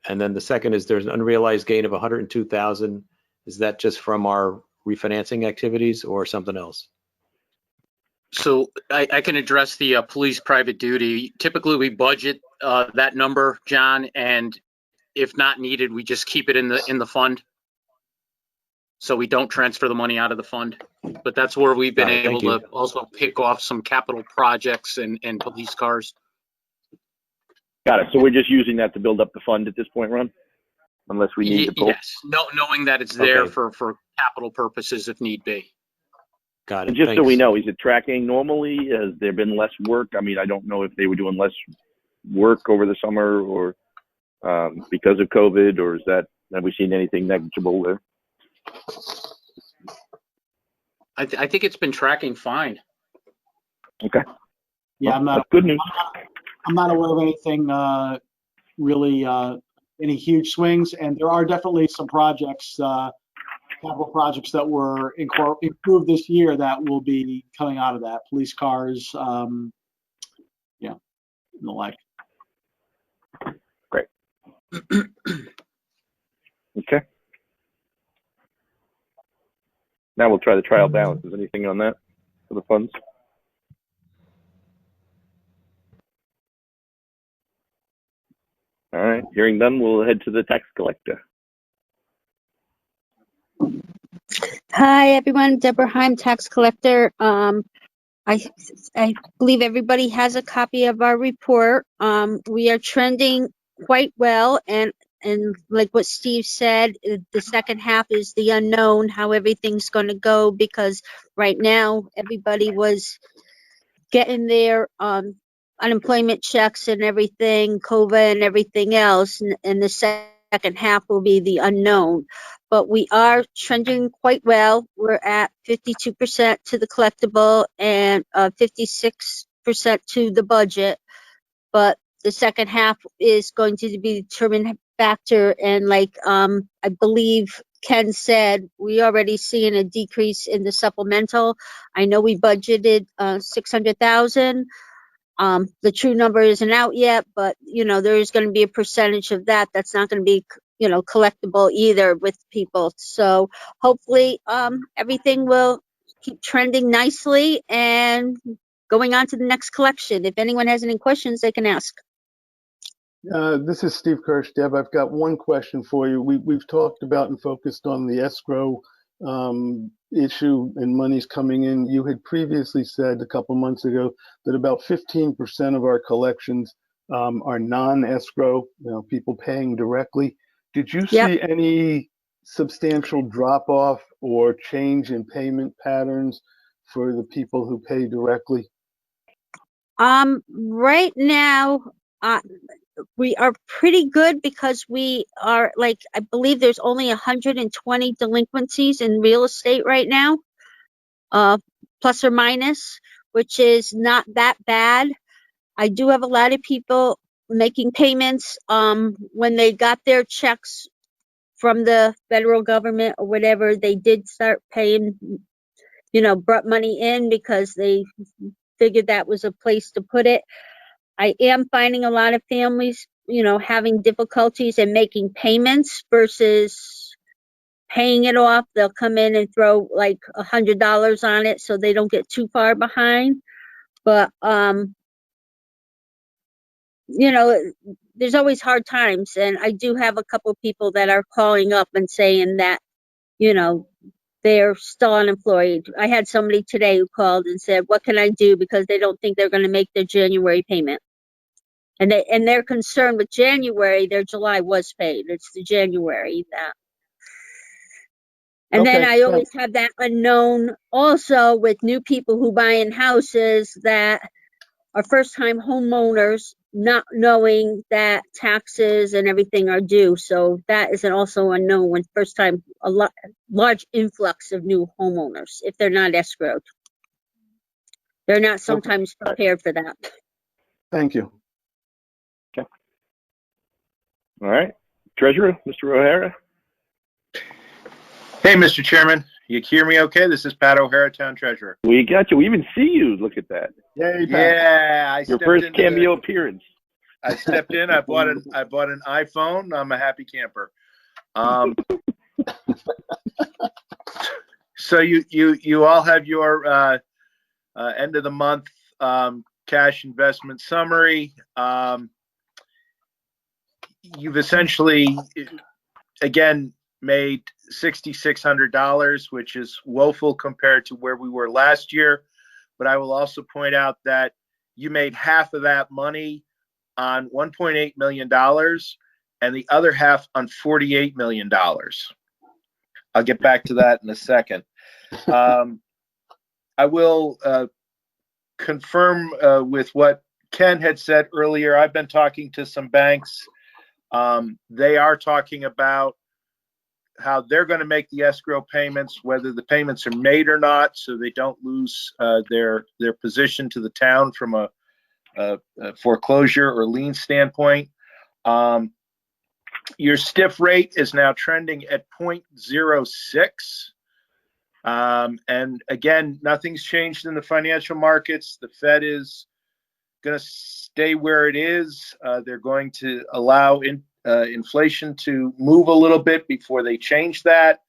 And then the second is there's an unrealized gain of 102,000. Is that just from our refinancing activities or something else? So I can address the police private duty. Typically, we budget that number, John, and if not needed, we just keep it in the fund. So we don't transfer the money out of the fund. But that's where we've been able to also pick off some capital projects and police cars. Got it. So we're just using that to build up the fund at this point, Ron? Unless we need to pull. Yes, knowing that it's there for capital purposes if need be. Got it. And just Thanks. so we know, is it tracking normally? Has there been less work? I mean, I don't know if they were doing less work over the summer or because of COVID, or have we seen anything negligible there? I think it's been tracking fine. Okay. Yeah, That's good news. I'm not aware of anything really, any huge swings, and there are definitely some projects, capital projects that were improved this year that will be coming out of that. Police cars, and the like. Great. Okay. Now we'll try the trial balance. Is anything on that for the funds? All right. Hearing none, we'll head to the tax collector. Hi, everyone. Deborah Heim, tax collector. I believe everybody has a copy of our report. We are trending quite well, and like what Steve said, the second half is the unknown, how everything's going to go, because right now everybody was getting their unemployment checks and everything, COVID and everything else, and the second half will be the unknown. But we are trending quite well. We're at 52% to the collectible and 56% to the budget. But the second half is going to be the determining factor. And like I believe Ken said, we already seeing a decrease in the supplemental. I know we budgeted 600,000. The true number isn't out yet, but there is going to be a percentage of that that's not going to be collectible either with people. So hopefully everything will keep trending nicely and going on to the next collection. If anyone has any questions, they can ask. This is Steve Kirsch. Deb, I've got one question for you. We've talked about and focused on the escrow issue and monies coming in. You had previously said a couple months ago that about 15% of our collections are non-escrow, people paying directly. Did you see any substantial drop-off or change in payment patterns for the people who pay directly? Right now, we are pretty good because we are I believe there's only 120 delinquencies in real estate right now, plus or minus, which is not that bad. I do have a lot of people making payments when they got their checks from the federal government or whatever. They did start paying, brought money in because they figured that was a place to put it. I am finding a lot of families, having difficulties in making payments versus paying it off. They'll come in and throw like $100 on it so they don't get too far behind. But, there's always hard times. And I do have a couple people that are calling up and saying that, they're still unemployed. I had somebody today who called and said, what can I do? Because they don't think they're going to make their January payment. And they're concerned with January. Their July was paid. It's the January that. And then I always have that unknown also with new people who buy in houses that are first-time homeowners, not knowing that taxes and everything are due. So that is also unknown when first-time, large influx of new homeowners, if they're not escrowed. They're not sometimes prepared for that. Thank you. Okay. All right. Treasurer, Mr. O'Hara. Hey, Mr. Chairman. You hear me okay? This is Pat O'Hara, Town Treasurer. We got you. We even see you. Look at that. Yay, Pat. Yeah, I Your stepped first into cameo appearance. I stepped in. I bought an iPhone. I'm a happy camper. So you all have your end of the month cash investment summary. You've essentially, again, made $6,600, which is woeful compared to where we were last year. But I will also point out that you made half of that money on $1.8 million and the other half on $48 million. I'll get back to that in a second. I will confirm with what Ken had said earlier. I've been talking to some banks. They are talking about how they're going to make the escrow payments, whether the payments are made or not, so they don't lose their position to the town from a foreclosure or lien standpoint. Your stiff rate is now trending at 0.06. And again, nothing's changed in the financial markets. The Fed is going to stay where it is. They're going to allow inflation to move a little bit before they change that,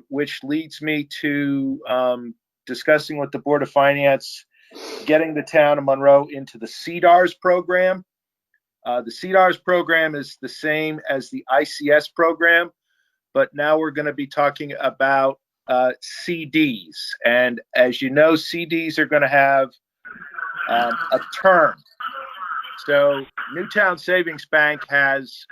which leads me to discussing with the Board of Finance, getting the town of Monroe into the CDARS program. The CDARS program is the same as the ICS program, but now we're going to be talking about CDs. And as you know, CDs are going to have a term. So Newtown Savings Bank has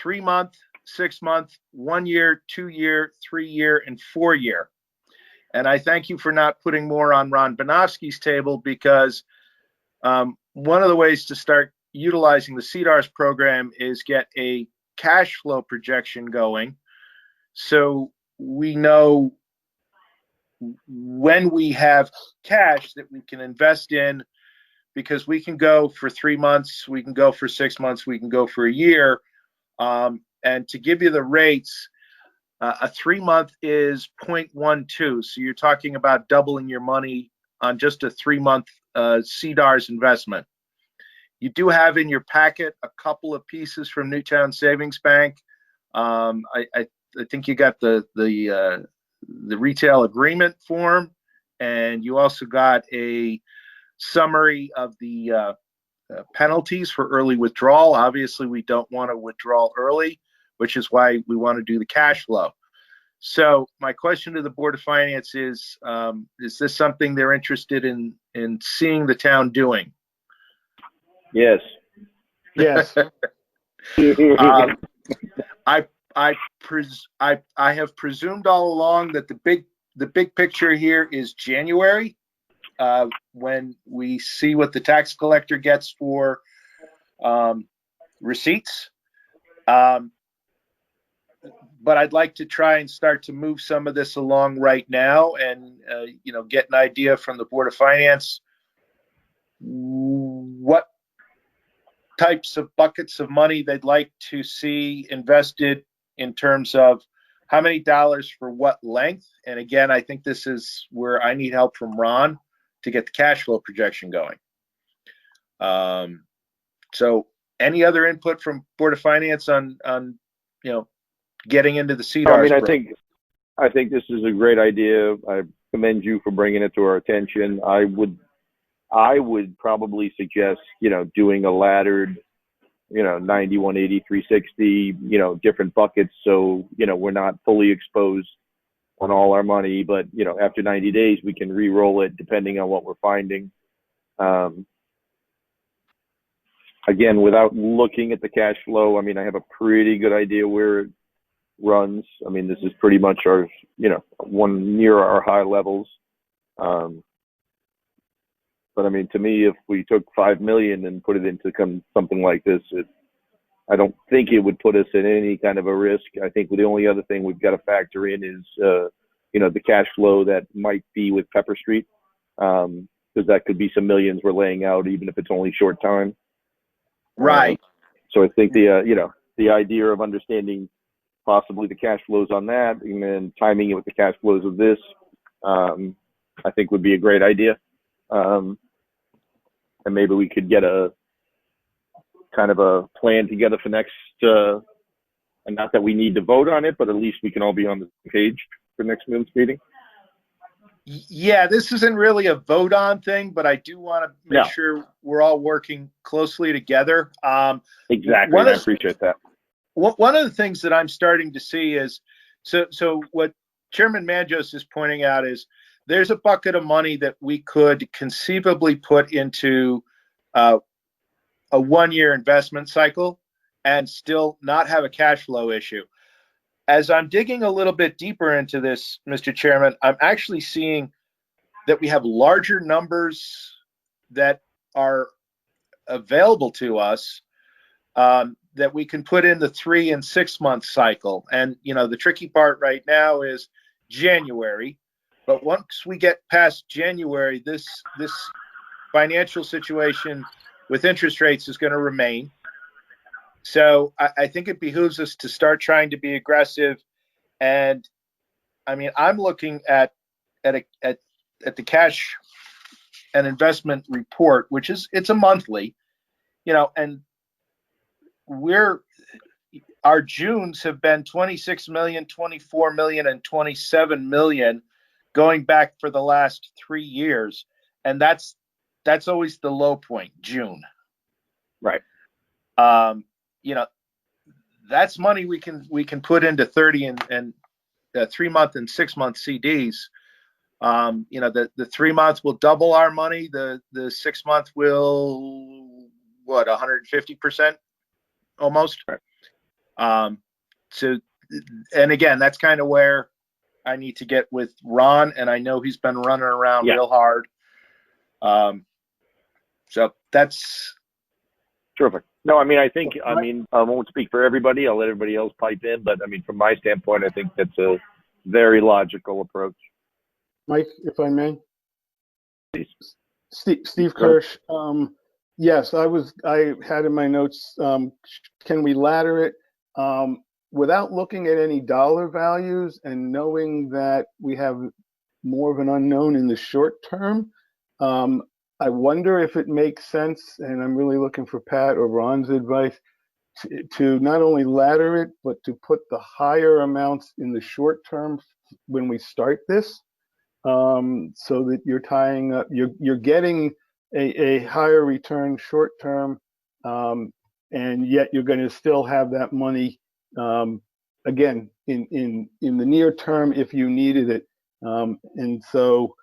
3-month, 6-month, 1 year, 2 year, 3 year, and 4 year. And I thank you for not putting more on Ron Banofsky's table, because one of the ways to start utilizing the CDARS program is get a cash flow projection going, so we know when we have cash that we can invest in, because we can go for 3 months, we can go for 6 months, we can go for a year. And to give you the rates, a 3-month is 0.12. So you're talking about doubling your money on just a 3-month CDARS investment. You do have in your packet a couple of pieces from Newtown Savings Bank. I think you got the retail agreement form, and you also got a summary of the penalties for early withdrawal. Obviously, we don't want to withdraw early, which is why we want to do the cash flow. So my question to the Board of Finance is this something they're interested in seeing the town doing? Yes. Yes. I have presumed all along that the big picture here is January, when we see what the tax collector gets for receipts. But I'd like to try and start to move some of this along right now, and get an idea from the Board of Finance what types of buckets of money they'd like to see invested in terms of how many dollars for what length. And again, I think this is where I need help from Ron to get the cash flow projection going. So any other input from Board of Finance on getting into the CDARS? I think this is a great idea. I commend you for bringing it to our attention. I would probably suggest, doing a laddered, 90, 180, 360, different buckets. So, we're not fully exposed on all our money, but, after 90 days, we can re-roll it depending on what we're finding. Again, without looking at the cash flow, I have a pretty good idea where it runs. This is pretty much our, one near our high levels. But to me, if we took $5 million and put it into something like this, I don't think it would put us in any kind of a risk. I think the only other thing we've got to factor in is, the cash flow that might be with Pepper Street, because that could be some millions we're laying out, even if it's only short time. Right. So I think the idea of understanding possibly the cash flows on that, and then timing it with the cash flows of this, I think would be a great idea. And maybe we could get a kind of a plan together for next, and not that we need to vote on it, but at least we can all be on the same page for next month's meeting. Yeah, this isn't really a vote on thing, but I do want to make sure we're all working closely together. Exactly, and I appreciate that. One of the things that I'm starting to see is, so what Chairman Manjos is pointing out is there's a bucket of money that we could conceivably put into a 1-year investment cycle and still not have a cash flow issue. As I'm digging a little bit deeper into this, Mr. Chairman, I'm actually seeing that we have larger numbers that are available to us that we can put in the 3 and 6 month cycle. And, you know, the tricky part right now is January. But once we get past January, this financial situation with interest rates is going to remain. So I think it behooves us to start trying to be aggressive. And I mean, I'm looking at the cash and investment report, which is, it's a monthly, you know, and our Junes have been 26 million, 24 million, and 27 million going back for the last 3 years. And that's always the low point, June. Right. You know, that's money we can put into 30 and 3 month and 6 month CDs. You know, the 3 months will double our money. The 6 month will, what, 150% almost. Right. So, and again, that's kind of where I need to get with Ron, and I know he's been running around real hard. So that's terrific. No, I mean, I won't speak for everybody. I'll let everybody else pipe in, but I mean, from my standpoint, I think that's a very logical approach. Mike, if I may. Please. Steve Kirsch. Yes, I had in my notes, can we ladder it? Without looking at any dollar values and knowing that we have more of an unknown in the short term, I wonder if it makes sense, and I'm really looking for Pat or Ron's advice, to not only ladder it, but to put the higher amounts in the short term when we start this, so that you're tying up, you're getting a higher return short term, and yet you're going to still have that money, again, in the near term if you needed it. And so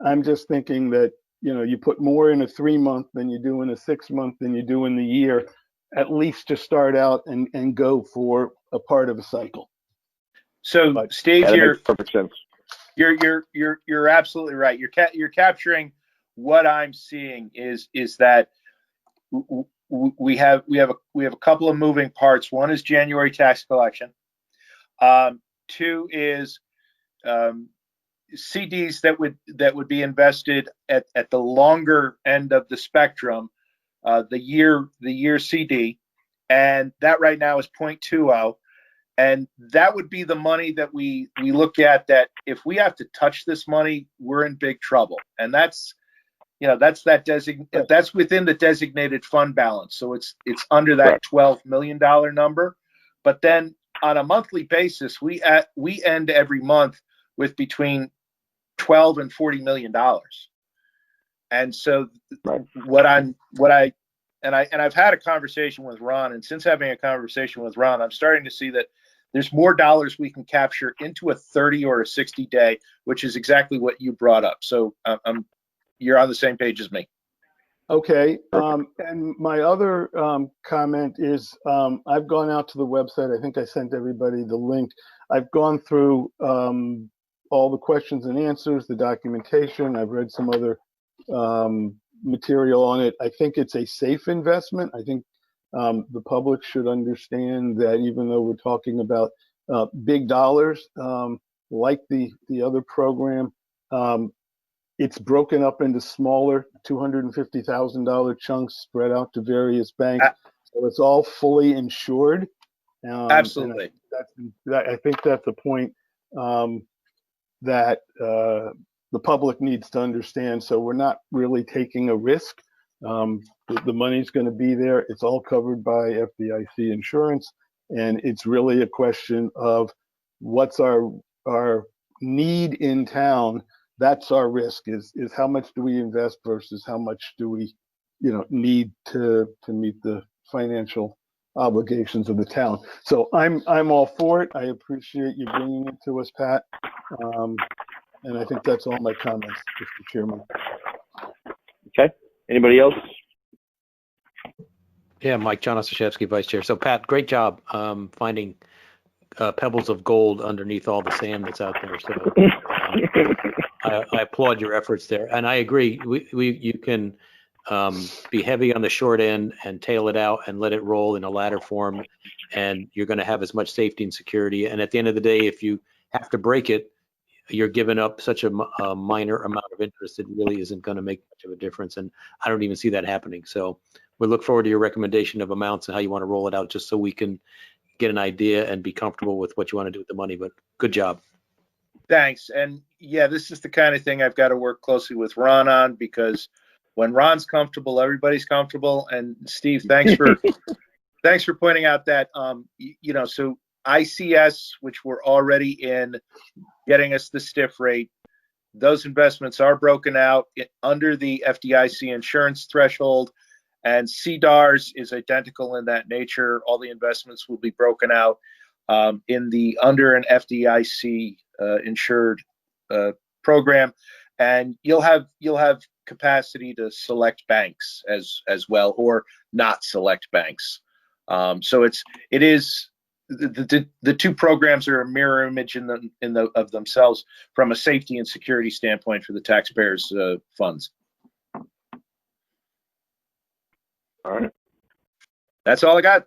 I'm just thinking that, you know, you put more in a 3 month than you do in a 6 month than you do in the year, at least to start out and go for a part of a cycle. So, But, Steve, makes perfect sense. You're absolutely right. You're capturing what I'm seeing is that we have a couple of moving parts. One is January tax collection. 2 is CDs that would be invested at the longer end of the spectrum, the year CD, and that right now is 0.20, and that would be the money that we look at, that if we have to touch this money, we're in big trouble, and that's, you know, that's within the designated fund balance, so it's under that $12 million number, but then on a monthly basis, we end every month with between $12 and $40 million. And so I've had a conversation with Ron, and since having a conversation with Ron, I'm starting to see that there's more dollars we can capture into a 30 or a 60 day, which is exactly what you brought up. So you're on the same page as me. Okay. And my other comment is, I've gone out to the website. I think I sent everybody the link. I've gone through all the questions and answers, the documentation. I've read some other material on it. I think it's a safe investment. I think the public should understand that even though we're talking about big dollars, like the other program, it's broken up into smaller $250,000 chunks spread out to various banks. So it's all fully insured. Absolutely. I think that's a point that the public needs to understand. So we're not really taking a risk. The money's going to be there. It's all covered by FDIC insurance, and it's really a question of what's our need in town. That's our risk. Is how much do we invest versus how much do we, need to meet the financial obligations of the town. So I'm all for it. I appreciate you bringing it to us, Pat. And I think that's all my comments, Mr. Chairman. Okay. Anybody else? Yeah, Mike, John Ostrowski, Vice Chair. So Pat, great job finding pebbles of gold underneath all the sand that's out there. So I applaud your efforts there. And I agree, you can be heavy on the short end and tail it out and let it roll in a ladder form, and you're going to have as much safety and security. And at the end of the day, if you have to break it, you're giving up such a minor amount of interest, it really isn't going to make much of a difference. And I don't even see that happening. So we look forward to your recommendation of amounts and how you want to roll it out, just so we can get an idea and be comfortable with what you want to do with the money. But good job. Thanks. And yeah, this is the kind of thing I've got to work closely with Ron on, because when Ron's comfortable, everybody's comfortable. And Steve, thanks for thanks for pointing out that so ICS, which we're already in, getting us the stiff rate, those investments are broken out under the FDIC insurance threshold, and CDARS is identical in that nature. All the investments will be broken out in the under an FDIC insured program, and you'll have capacity to select banks as well, or not select banks. So it is the two programs are a mirror image of themselves from a safety and security standpoint for the taxpayers' funds. All right. That's all I got.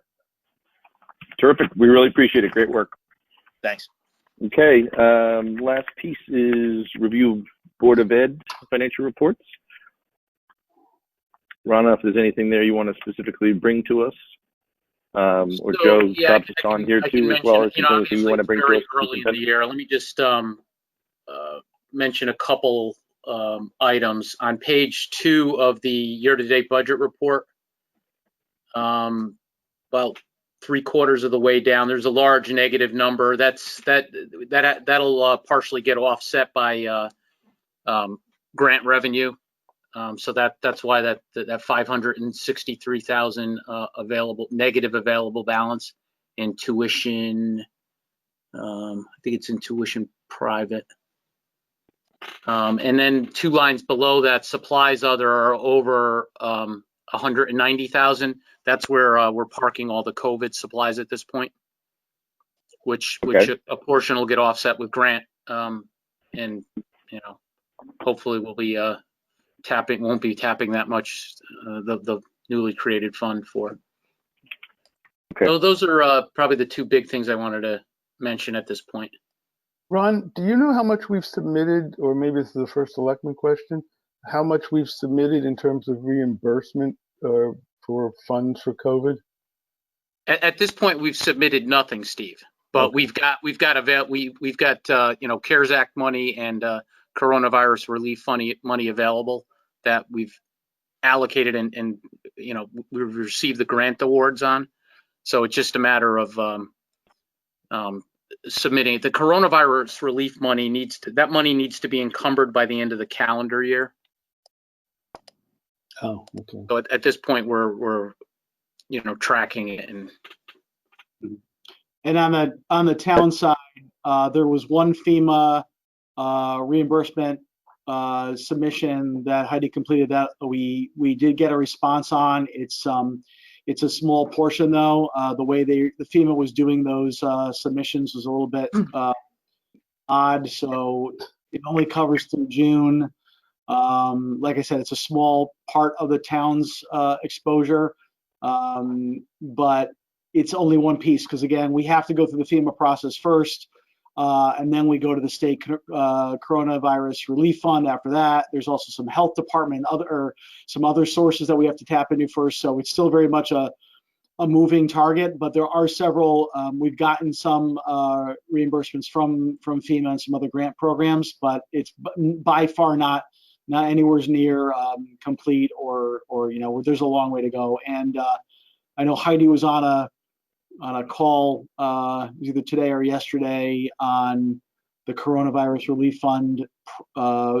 Terrific. We really appreciate it. Great work. Thanks. Okay. Last piece is review of Board of Ed financial reports. Rana, if there's anything there you want to specifically bring to us, or So, Joe, yeah, Bob's on here I can too, as well as mention, anything you want to bring to very us. early in the year. Let me just mention a couple items on page 2 of the year-to-date budget report. About 3/4 of the way down, there's a large negative number. That'll partially get offset by grant revenue. So that's why that 563,000 negative available balance in tuition. I think it's in tuition private. And then 2 lines below that, supplies other are over 190,000. That's where we're parking all the COVID supplies at this point, which a portion will get offset with grant, and hopefully we'll be won't be tapping that much the newly created fund for. Okay. So those are probably the 2 big things I wanted to mention at this point. Ron, do you know how much we've submitted, or maybe this is the first selectman question, how much we've submitted in terms of reimbursement for funds for COVID? At this point, we've submitted nothing, Steve. But Okay. we've got CARES Act money and coronavirus relief money available that we've allocated and we've received the grant awards on. So it's just a matter of submitting it. The coronavirus relief money needs to be encumbered by the end of the calendar year. Oh, okay. So at this point, we're tracking it. And on the town side, there was one FEMA reimbursement submission that Heidi completed that we did get a response on. It's a small portion though. The way the FEMA was doing those submissions was a little bit odd. So it only covers through June. Like I said, it's a small part of the town's exposure, but it's only one piece because again, we have to go through the FEMA process first, and then we go to the state coronavirus relief fund after that. There's also some health department some other sources that we have to tap into first. So it's still very much a a moving target, but there are several. We've gotten some reimbursements from FEMA and some other grant programs, but it's by far not anywhere near complete, or there's a long way to go. And I know Heidi was on a call either today or yesterday on the Coronavirus Relief Fund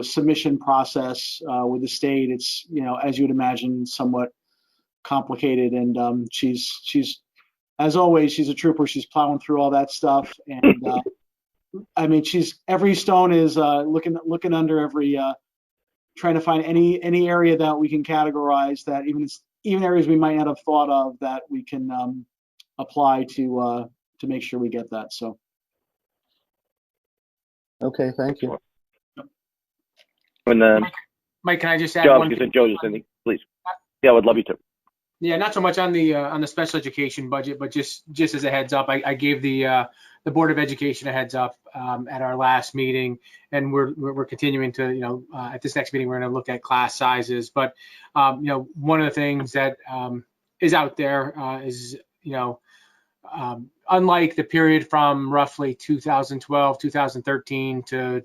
submission process with the state. It's, as you would imagine, somewhat complicated, and she's as always, she's a trooper. She's plowing through all that stuff, and I mean, every stone is looking under every, trying to find any area that we can categorize, that even areas we might not have thought of, that we can apply to make sure we get that. So. Okay, thank you. When Mike, can I just add Joe, one? Joe, just anything, please. Yeah, I would love you to. Yeah, not so much on the special education budget, but just as a heads up, I gave the Board of Education a heads up at our last meeting, and we're continuing to, at this next meeting, we're going to look at class sizes. But one of the things that is out there is, unlike the period from roughly 2012, 2013 to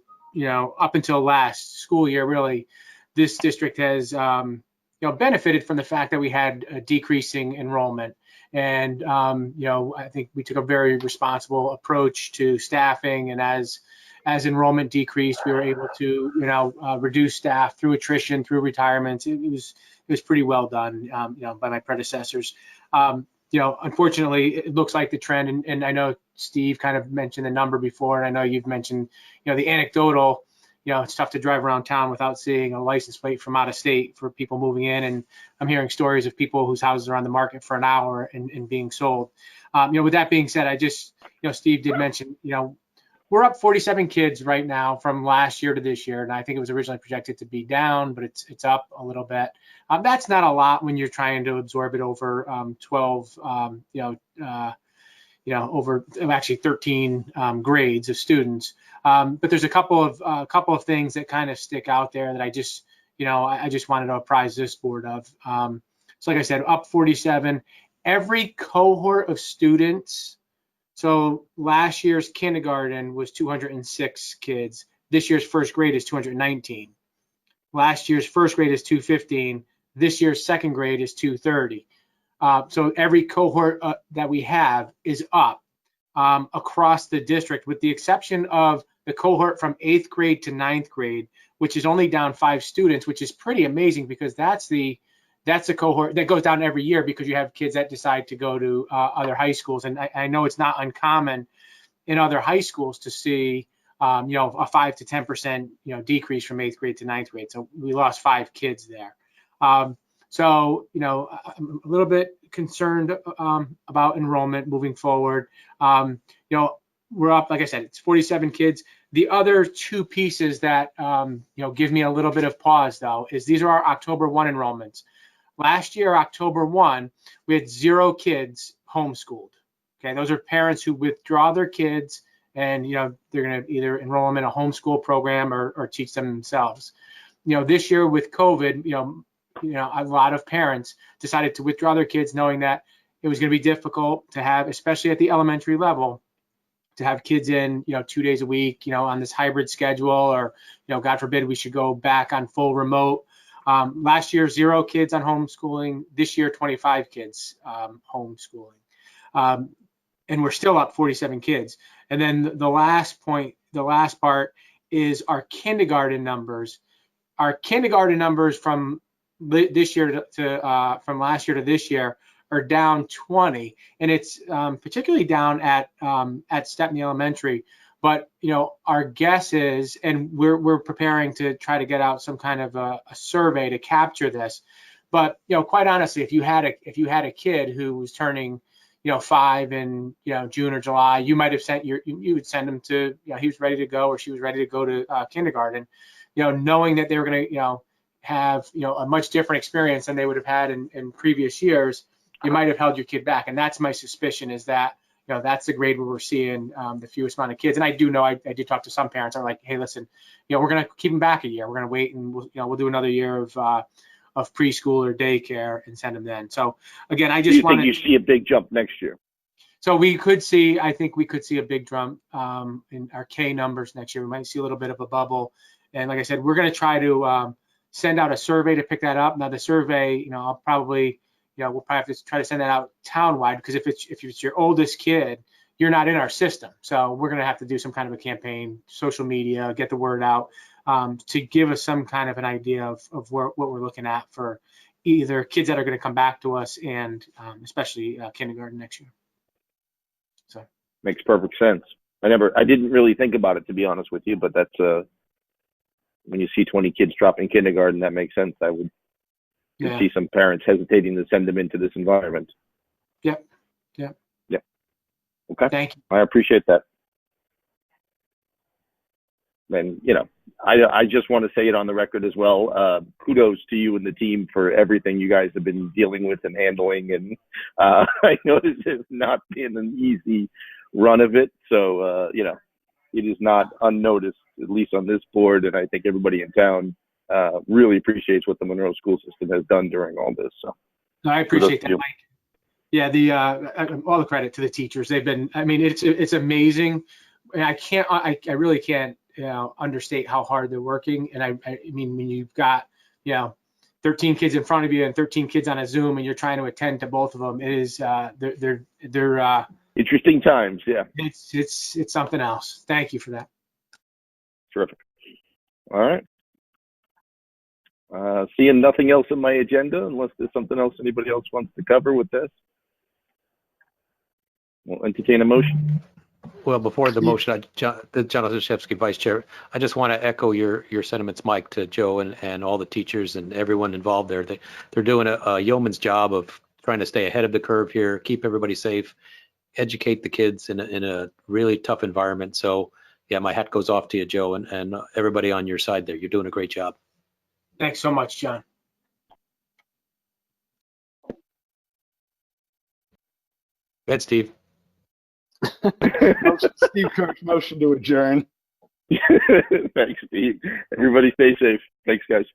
up until last school year, really, this district has benefited from the fact that we had a decreasing enrollment. And, I think we took a very responsible approach to staffing. And as enrollment decreased, we were able to, reduce staff through attrition, through retirements. It was pretty well done, by my predecessors. Unfortunately, it looks like the trend, and I know Steve kind of mentioned the number before, and I know you've mentioned, the anecdotal. It's tough to drive around town without seeing a license plate from out of state for people moving in. And I'm hearing stories of people whose houses are on the market for an hour and being sold. With that being said, I just, Steve did mention, we're up 47 kids right now from last year to this year. And I think it was originally projected to be down, but it's up a little bit. That's not a lot when you're trying to absorb it over 12, over actually 13 grades of students. But there's a couple of things that kind of stick out there that I just wanted to apprise this board of. So like I said, up 47. Every cohort of students. So last year's kindergarten was 206 kids. This year's first grade is 219. Last year's first grade is 215. This year's second grade is 230. So every cohort that we have is up across the district, with the exception of the cohort from 8th grade to 9th grade, which is only down 5 students, which is pretty amazing, because that's the cohort that goes down every year, because you have kids that decide to go to other high schools. And I know it's not uncommon in other high schools to see a 5 to 10% decrease from 8th grade to 9th grade. So we lost 5 kids there. So, I'm a little bit concerned about enrollment moving forward. We're up, like I said, it's 47 kids. The other 2 pieces that, give me a little bit of pause, though, is these are our October 1 enrollments. Last year, October 1, we had 0 kids homeschooled. Okay, those are parents who withdraw their kids, and, they're going to either enroll them in a homeschool program or teach them themselves. This year with COVID, a lot of parents decided to withdraw their kids, knowing that it was going to be difficult to have, especially at the elementary level, to have kids in, 2 days a week, on this hybrid schedule, or, God forbid, we should go back on full remote. Last year, 0 kids on homeschooling. This year, 25 kids homeschooling. And we're still up 47 kids. And then the last part is our kindergarten numbers. Our kindergarten numbers from this year from last year to this year are down 20, and it's particularly down at Stepney Elementary. But our guess is, and we're preparing to try to get out some kind of a survey to capture this. But quite honestly, if you had a kid who was turning 5 in June or July, you might have you would send him to he was ready to go, or she was ready to go to kindergarten, knowing that they were going to have a much different experience than they would have had in previous years. You might have held your kid back, and that's my suspicion, is that that's the grade where we're seeing the fewest amount of kids. And I do know, I did talk to some parents. I'm like, hey, listen, we're going to keep them back a year. We're going to wait, and we'll do another year of preschool or daycare and send them then. So again, I Do just you think wanted. you see a big jump next year? So I think we could see a big jump in our K numbers next year. We might see a little bit of a bubble. And like I said, we're going to try to send out a survey to pick that up. Now the survey, we'll probably have to try to send that out townwide, because if it's your oldest kid, you're not in our system. So we're going to have to do some kind of a campaign, social media, get the word out to give us some kind of an idea of what we're looking at for either kids that are going to come back to us and especially kindergarten next year. So Makes perfect sense. I didn't really think about it, to be honest with you, but that's when you see 20 kids drop in kindergarten, that makes sense. I would see some parents hesitating to send them into this environment. Yep. Okay. Thank you. I appreciate that. And, I just want to say it on the record as well. Kudos to you and the team for everything you guys have been dealing with and handling. And I know this has not been an easy run of it. So, it is not unnoticed, at least on this board. And I think everybody in town really appreciates what the Monroe school system has done during all this. So I appreciate that, Mike. Yeah, all the credit to the teachers. They've been, it's amazing. And I really can't, understate how hard they're working. And I mean, when you've got, 13 kids in front of you and 13 kids on a Zoom and you're trying to attend to both of them, it is, they're interesting times. Yeah. It's something else. Thank you for that. Terrific. All right. Seeing nothing else on my agenda, unless there's something else anybody else wants to cover with this, we'll entertain a motion. Well, before the motion, John Ostrowski, Vice Chair, I just want to echo your sentiments, Mike, to Joe and all the teachers and everyone involved there. They're doing a yeoman's job of trying to stay ahead of the curve here, keep everybody safe, educate the kids in a really tough environment. So, yeah, my hat goes off to you, Joe, and everybody on your side there. You're doing a great job. Thanks so much, John. Go ahead, Steve. Steve Kirk, motion to adjourn. Thanks, Steve. Everybody stay safe. Thanks, guys.